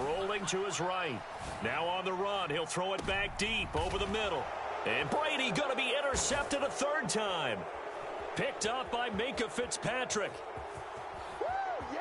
rolling to his right. Now on the run. He'll throw it back deep over the middle. And Brady going to be intercepted a 3rd time. Picked up by Minkah Fitzpatrick. Woo, yeah!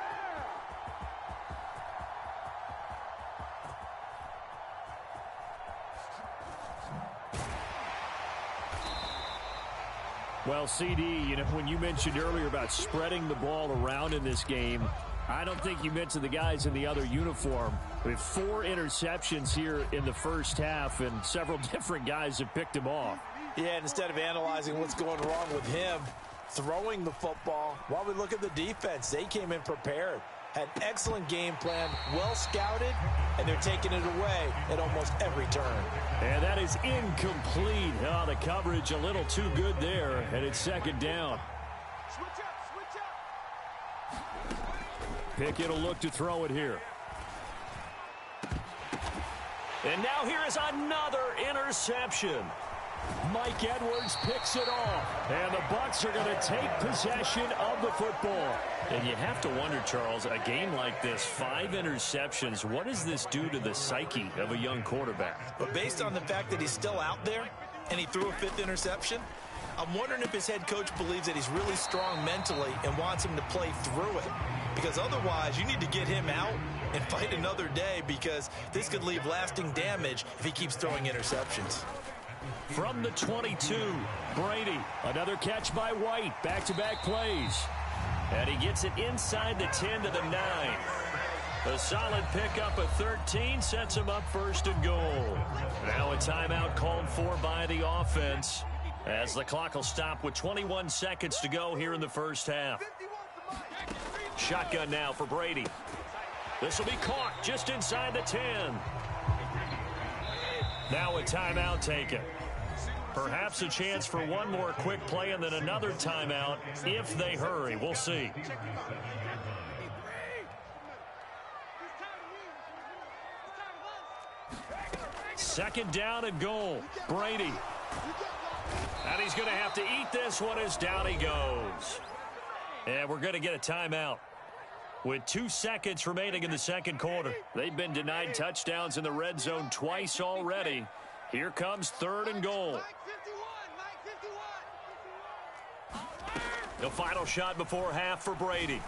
Well, CD, you know, when you mentioned earlier about spreading the ball around in this game, I don't think you mentioned the guys in the other uniform. We have 4 interceptions here in the first half, and several different guys have picked him off. Yeah, instead of analyzing what's going wrong with him throwing the football, while we look at the defense, they came in prepared. Had an excellent game plan, well scouted, and they're taking it away at almost every turn. And that is incomplete. Oh, the coverage a little too good there, and it's 2nd down. Switch up. Pickett will look to throw it here. And now here is another interception. Mike Edwards picks it off. And the Bucs are going to take possession of the football. And you have to wonder, Charles, a game like this, 5 interceptions, what does this do to the psyche of a young quarterback? But based on the fact that he's still out there and he threw a 5th interception, I'm wondering if his head coach believes that he's really strong mentally and wants him to play through it. Because otherwise, you need to get him out and fight another day because this could leave lasting damage if he keeps throwing interceptions. From the 22, Brady. Another catch by White. Back-to-back plays. And he gets it inside the 10 to the 9. A solid pickup of 13 sets him up 1st and goal. Now a timeout called for by the offense as the clock will stop with 21 seconds to go here in the first half. Shotgun now for Brady. This will be caught just inside the 10. Now a timeout taken. Perhaps a chance for one more quick play and then another timeout if they hurry. We'll see. 2nd down and goal. Brady. And he's going to have to eat this one as down he goes. And we're going to get a timeout. With 2 seconds remaining in the 2nd quarter. They've been denied touchdowns in the red zone twice already. Here comes 3rd and goal. The final shot before half for Brady.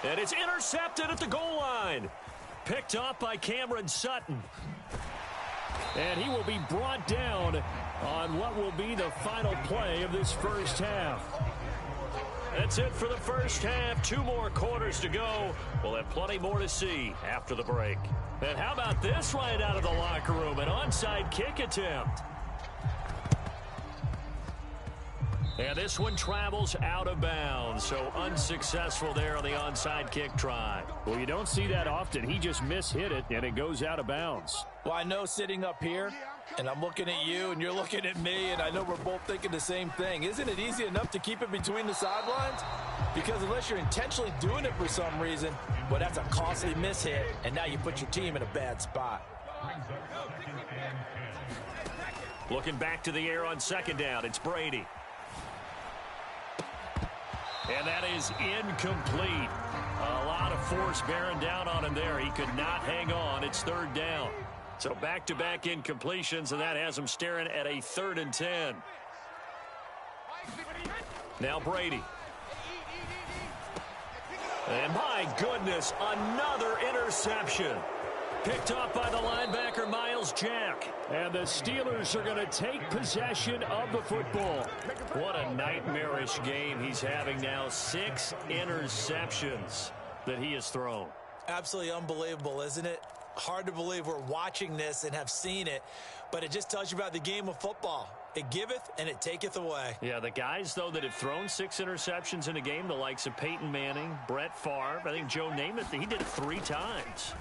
And it's intercepted at the goal line. Picked up by Cameron Sutton. And he will be brought down on what will be the final play of this first half. That's it for the first half. 2 more quarters to go. We'll have plenty more to see after the break. And how about this right out of the locker room? An onside kick attempt. And this one travels out of bounds, so unsuccessful there on the onside kick try. Well, you don't see that often. He just mishit it, and it goes out of bounds. Well, I know sitting up here, and I'm looking at you, and you're looking at me, and I know we're both thinking the same thing. Isn't it easy enough to keep it between the sidelines? Because unless you're intentionally doing it for some reason, well, that's a costly mishit, and now you put your team in a bad spot. Looking back to the air on second down, it's Brady. And that is incomplete. A lot of force bearing down on him there. He could not hang on. It's third down. So back-to-back incompletions, and that has him staring at a 3rd and 10. Now Brady. And my goodness, another interception. Picked off by the linebacker, Miles Jack. And the Steelers are going to take possession of the football. What a nightmarish game he's having now. 6 interceptions that he has thrown. Absolutely unbelievable, isn't it? Hard to believe we're watching this and have seen it, but it just tells you about the game of football. It giveth and it taketh away. Yeah, the guys, though, that have thrown 6 interceptions in a game, the likes of Peyton Manning, Brett Favre, I think Joe Namath, he did it 3 times.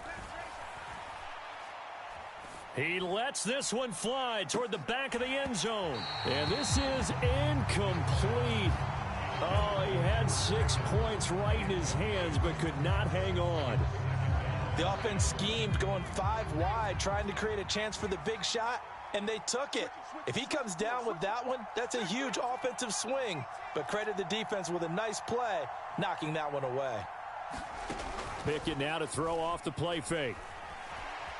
He lets this one fly toward the back of the end zone. And this is incomplete. Oh, he had 6 points right in his hands, but could not hang on. The offense schemed going 5 wide, trying to create a chance for the big shot, and they took it. If he comes down with that one, that's a huge offensive swing. But credit the defense with a nice play, knocking that one away. Pickett now to throw off the play fake.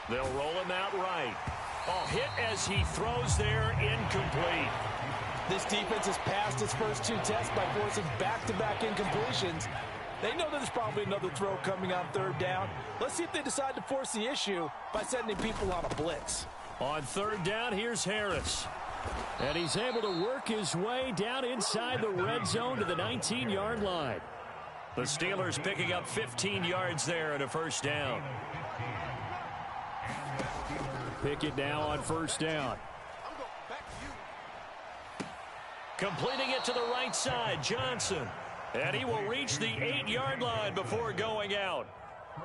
They'll roll him out right. Oh, hit as he throws there, incomplete. This defense has passed its first 2 tests by forcing back-to-back incompletions. They know there's probably another throw coming on 3rd down. Let's see if they decide to force the issue by sending people on a blitz. On 3rd down, here's Harris. And he's able to work his way down inside the red zone to the 19-yard line. The Steelers picking up 15 yards there and a 1st down. Pickett now on 1st down. Completing it to the right side, Johnson. And he will reach the 8-yard line before going out.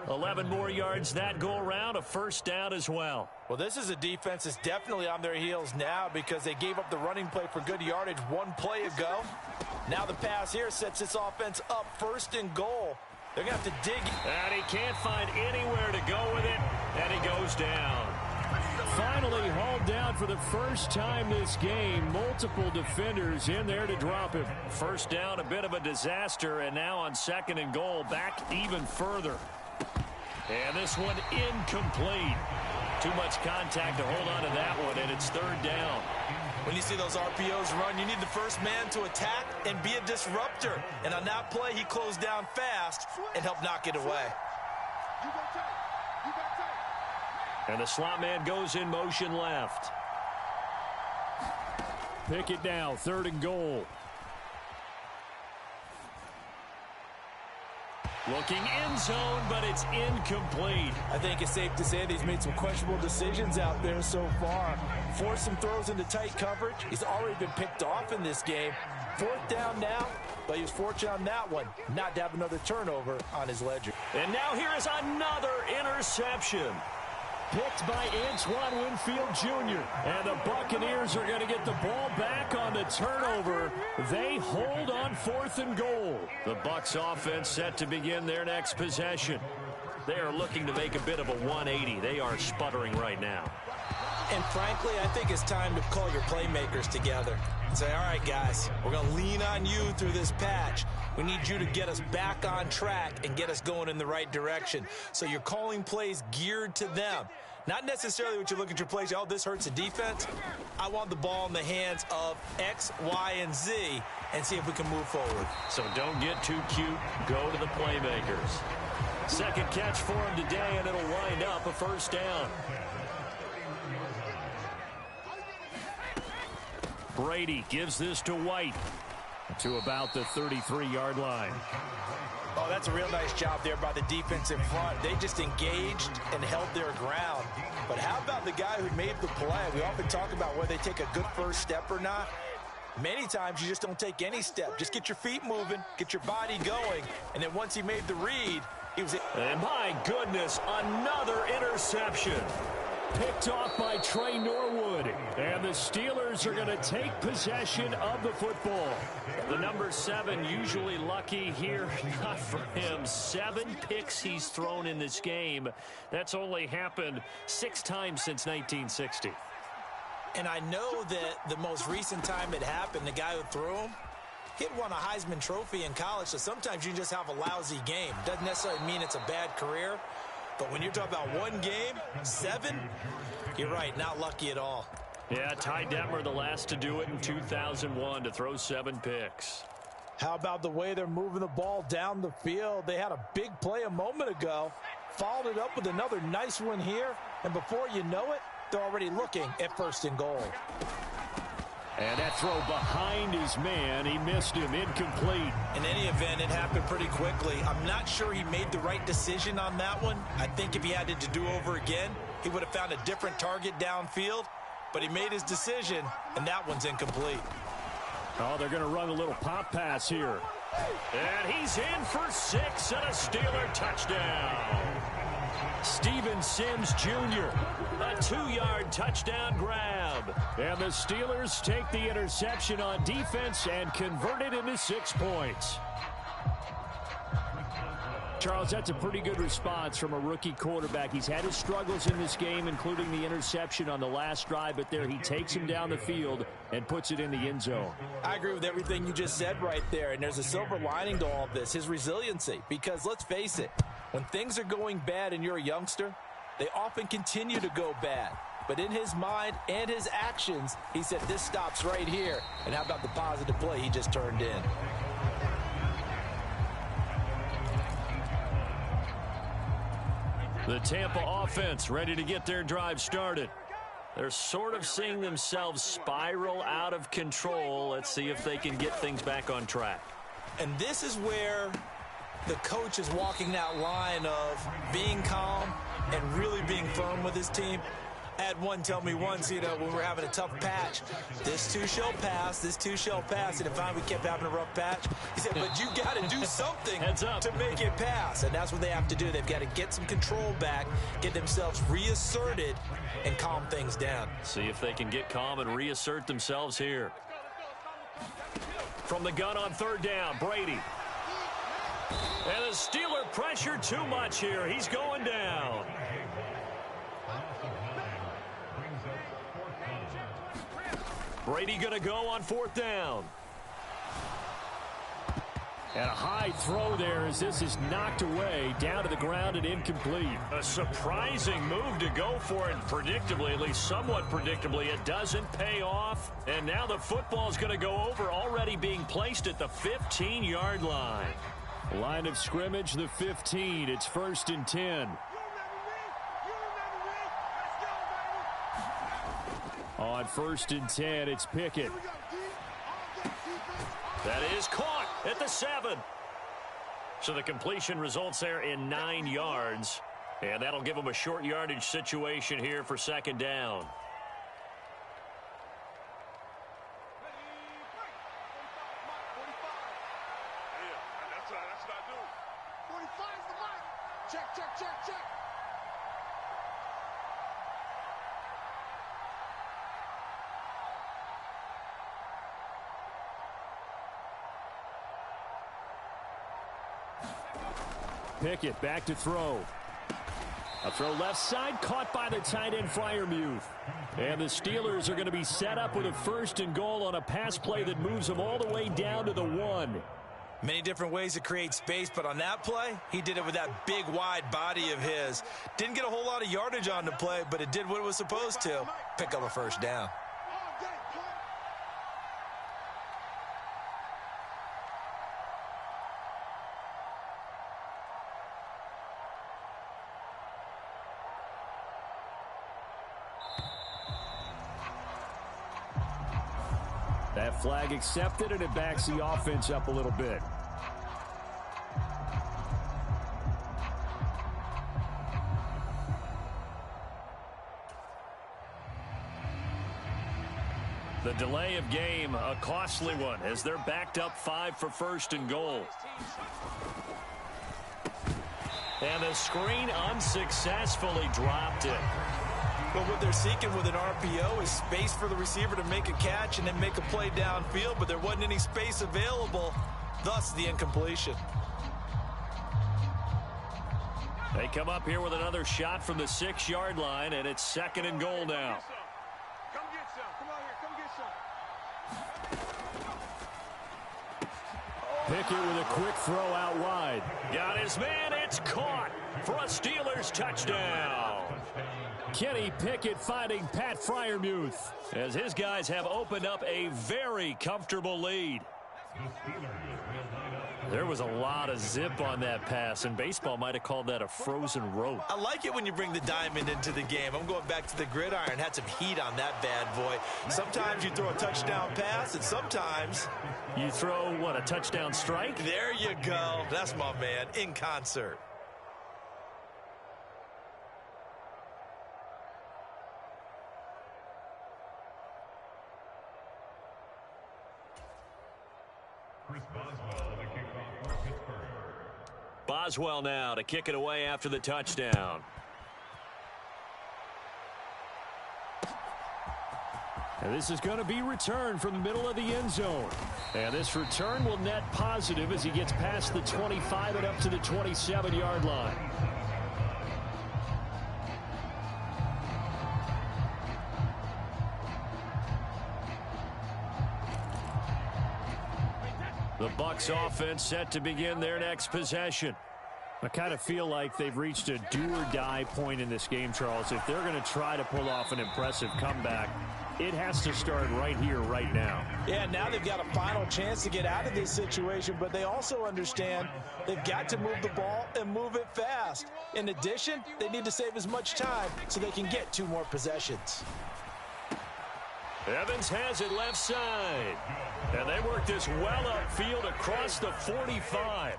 11 more yards that go around, a 1st down as well. Well, this is a defense that's definitely on their heels now because they gave up the running play for good yardage 1 play ago. Now the pass here sets this offense up 1st and goal. They're going to have to dig. And he can't find anywhere to go with it, and he goes down. Finally hauled down for the first time this game. Multiple defenders in there to drop him. 1st down, a bit of a disaster, and now on 2nd and goal, back even further. And this one incomplete. Too much contact to hold on to that one, and it's 3rd down. When you see those RPOs run, you need the first man to attack and be a disruptor. And on that play, he closed down fast and helped knock it away. And the slot man goes in motion left. Pickett now, 3rd and goal. Looking end zone, but it's incomplete. I think it's safe to say that he's made some questionable decisions out there so far. Forced some throws into tight coverage. He's already been picked off in this game. 4th down now, but he was fortunate on that one not to have another turnover on his ledger. And now here is another interception. Picked by Antoine Winfield Jr. And the Buccaneers are going to get the ball back on the turnover. They hold on 4th and goal. The Bucs offense set to begin their next possession. They are looking to make a bit of a 180. They are sputtering right now. And frankly, I think it's time to call your playmakers together and say, all right, guys, we're going to lean on you through this patch. We need you to get us back on track and get us going in the right direction. So you're calling plays geared to them. Not necessarily what you look at your plays, oh, this hurts the defense. I want the ball in the hands of X, Y, and Z and see if we can move forward. So don't get too cute. Go to the playmakers. 2nd catch for him today, and it'll wind up a 1st down. Brady gives this to White. to about the 33-yard line. Oh, that's a real nice job there by the defensive front. They just engaged and held their ground. But how about the guy who made the play? We often talk about whether they take a good first step or not. Many times you just don't take any step. Just get your feet moving, get your body going, and then once he made the read, he was... And my goodness, another interception. Picked off by Trey Norwood. And the Steelers are going to take possession of the football. The number 7 usually lucky here. Not for him. 7 picks he's thrown in this game. That's only happened 6 times since 1960. And I know that the most recent time it happened, the guy who threw him, he had won a Heisman Trophy in college, so sometimes you just have a lousy game. Doesn't necessarily mean it's a bad career. But when you're talking about one game, 7, you're right, not lucky at all. Yeah, Ty Detmer, the last to do it in 2001, to throw 7 picks. How about the way they're moving the ball down the field? They had a big play a moment ago, followed it up with another nice one here, and before you know it, they're already looking at 1st and goal. And that throw behind his man, he missed him, incomplete. In any event, it happened pretty quickly. I'm not sure he made the right decision on that one. I think if he had to do over again, he would have found a different target downfield. But he made his decision, and that one's incomplete. Oh, they're going to run a little pop pass here. And he's in for 6 and a Steeler touchdown. Steven Sims Jr., a 2-yard touchdown grab. And the Steelers take the interception on defense and convert it into 6 points. Charles, that's a pretty good response from a rookie quarterback. He's had his struggles in this game, including the interception on the last drive, but there he takes him down the field and puts it in the end zone. I agree with everything you just said right there, and there's a silver lining to all of this, his resiliency. Because let's face it, when things are going bad and you're a youngster, they often continue to go bad. But in his mind and his actions, he said, this stops right here. And how about the positive play he just turned in? The Tampa offense ready to get their drive started. They're sort of seeing themselves spiral out of control. Let's see if they can get things back on track. And this is where the coach is walking that line of being calm and really being firm with his team. I had one tell me once, when we were having a tough patch, this too shall pass, this too shall pass. And if finally we kept having a rough patch, he said, but you got to do something to make it pass. And that's what they have to do. They've got to get some control back, get themselves reasserted, and calm things down. See if they can get calm and reassert themselves here. From the gun on 3rd down, Brady. And the Steeler pressure too much here. He's going down. Brady going to go on 4th down. And a high throw there as this is knocked away, down to the ground and incomplete. A surprising move to go for it, predictably, at least somewhat predictably. It doesn't pay off, and now the football's going to go over, already being placed at the 15-yard line. Line of scrimmage, the 15. It's 1st and 10. On 1st and 10, it's Pickett. That is caught at the 7. So the completion results there in 9 yards. And that'll give them a short yardage situation here for 2nd down. That's what I do. 45 is the mark. Check, check, check, check. Pickett back to throw. A throw left side, caught by the tight end Freiermuth. And the Steelers are going to be set up with a 1st and goal on a pass play that moves them all the way down to the 1. Many different ways to create space, but on that play, he did it with that big, wide body of his. Didn't get a whole lot of yardage on the play, but it did what it was supposed to. Pick up a 1st down. That flag accepted, and it backs the offense up a little bit. The delay of game, a costly one, as they're backed up 5 for first and goal. And the screen unsuccessfully dropped it. But what they're seeking with an RPO is space for the receiver to make a catch and then make a play downfield, but there wasn't any space available, thus the incompletion. They come up here with another shot from the 6-yard line, and it's 2nd and goal now. Come get some. Come on here. Come get some. Pickett with a quick throw out wide. Got his man. It's caught for a Steelers touchdown. Kenny Pickett finding Pat Freiermuth, as his guys have opened up a very comfortable lead. There was a lot of zip on that pass, and baseball might have called that a frozen rope. I like it when you bring the diamond into the game. I'm going back to the gridiron. Had some heat on that bad boy. Sometimes you throw a touchdown pass, and sometimes you throw, what, a touchdown strike? There you go. That's my man, in concert. Boswell now to kick it away after the touchdown. And this is going to be returned from the middle of the end zone. And this return will net positive as he gets past the 25 and up to the 27-yard line. The Bucs offense set to begin their next possession. I kind of feel like they've reached a do-or-die point in this game, Charles. If they're going to try to pull off an impressive comeback, it has to start right here, right now. Yeah, now they've got a final chance to get out of this situation, but they also understand they've got to move the ball and move it fast. In addition, they need to save as much time so they can get 2 more possessions. Evans has it left side. And they work this well upfield across the 45.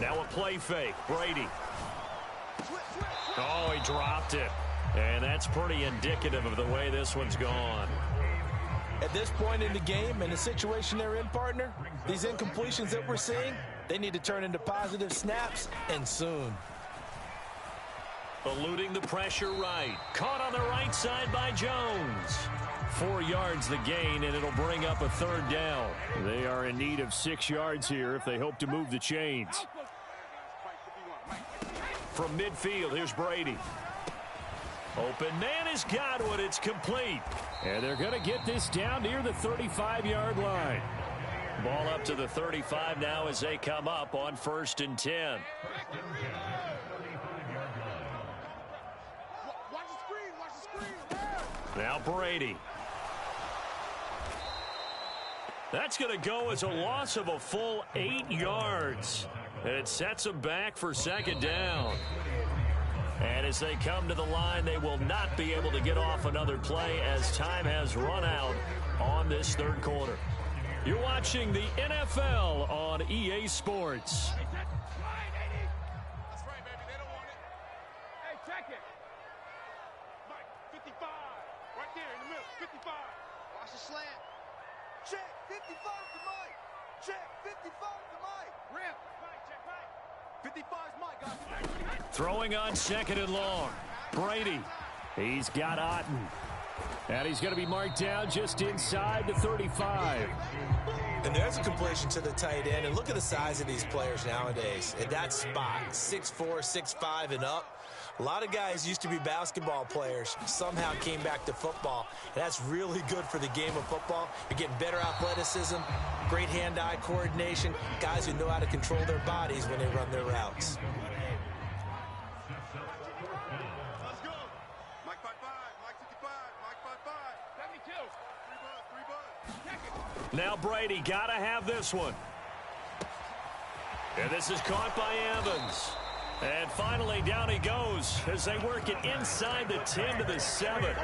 Now a play fake. Brady. Oh, he dropped it. And that's pretty indicative of the way this one's gone. At this point in the game and the situation they're in, partner, these incompletions that we're seeing, they need to turn into positive snaps, and soon. Eluding the pressure right. Caught on the right side by Jones. 4 yards the gain, and it'll bring up a 3rd down. They are in need of 6 yards here if they hope to move the chains. From midfield, here's Brady. Open man has got one. It's complete. And they're going to get this down near the 35-yard line. Ball up to the 35 now as they come up on 1st and 10. Now Brady. That's going to go as a loss of a full 8 yards. And it sets them back for 2nd down. And as they come to the line, they will not be able to get off another play as time has run out on this 3rd quarter. You're watching the NFL on EA Sports. That's right, baby. They don't want it. Hey, check it. Mike, 55. Right there in the middle. 55. Watch the slant. Check. 55 to Mike. Check. 55 to Mike. Rip. Mike, check Mike. 55's Mike. Throwing on 2nd and long. Brady. He's got Otten. And he's going to be marked down just inside the 35. And there's a completion to the tight end. And look at the size of these players nowadays. At that spot, 6'4", 6'5", and up. A lot of guys used to be basketball players, somehow came back to football. And that's really good for the game of football. You're getting better athleticism, great hand-eye coordination, guys who know how to control their bodies when they run their routes. Let's go. Mike 55. Mike 55. Mike 55. 72. 3 bucks. Now Brady got to have this one. And this is caught by Evans. And finally, down he goes as they work it inside the 10 to the 7.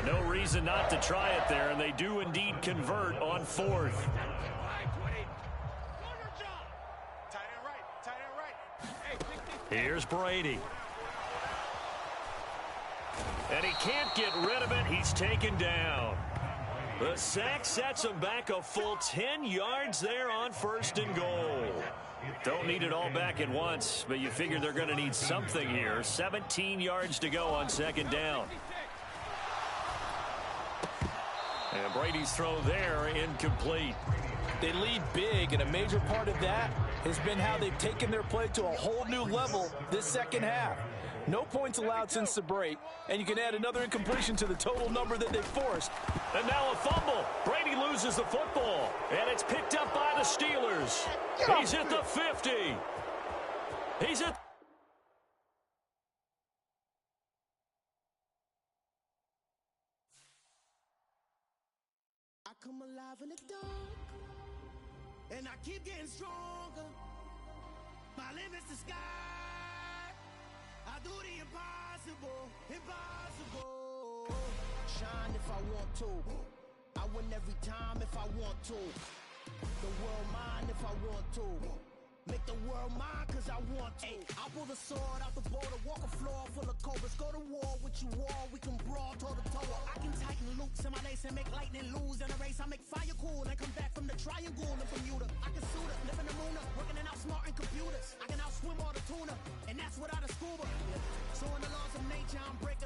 No reason not to try it there, and they do indeed convert on 4th. Here's Brady. And he can't get rid of it. He's taken down. The sack sets him back a full 10 yards there on 1st and goal. Don't need it all back at once, but you figure they're going to need something here. 17 yards to go on 2nd down. And Brady's throw there incomplete. They lead big, and a major part of that has been how they've taken their play to a whole new level this second half. No points allowed since the break, and you can add another incompletion to the total number that they forced. And now a fumble. Brady loses the football, and it's picked up by the Steelers. He's at the 50. He's at... I come alive in the dark, and I keep getting stronger. My limit's the sky. I do the impossible, impossible. Shine if I want to. I win every time if I want to. The world mine if I want to. Make the world mine cause I want to. I pull the sword out the border, walk a floor full of cobras. Go to war with you all, we can brawl toe to toe. I can tighten loops in my lace and make lightning lose in a race. I make fire cool and come back from the triangle and Bermuda. I can suit it, live in the moon, working and outsmarting computers. I can outswim all the tuna, and that's without a scuba. So in the laws of nature, I'm breaking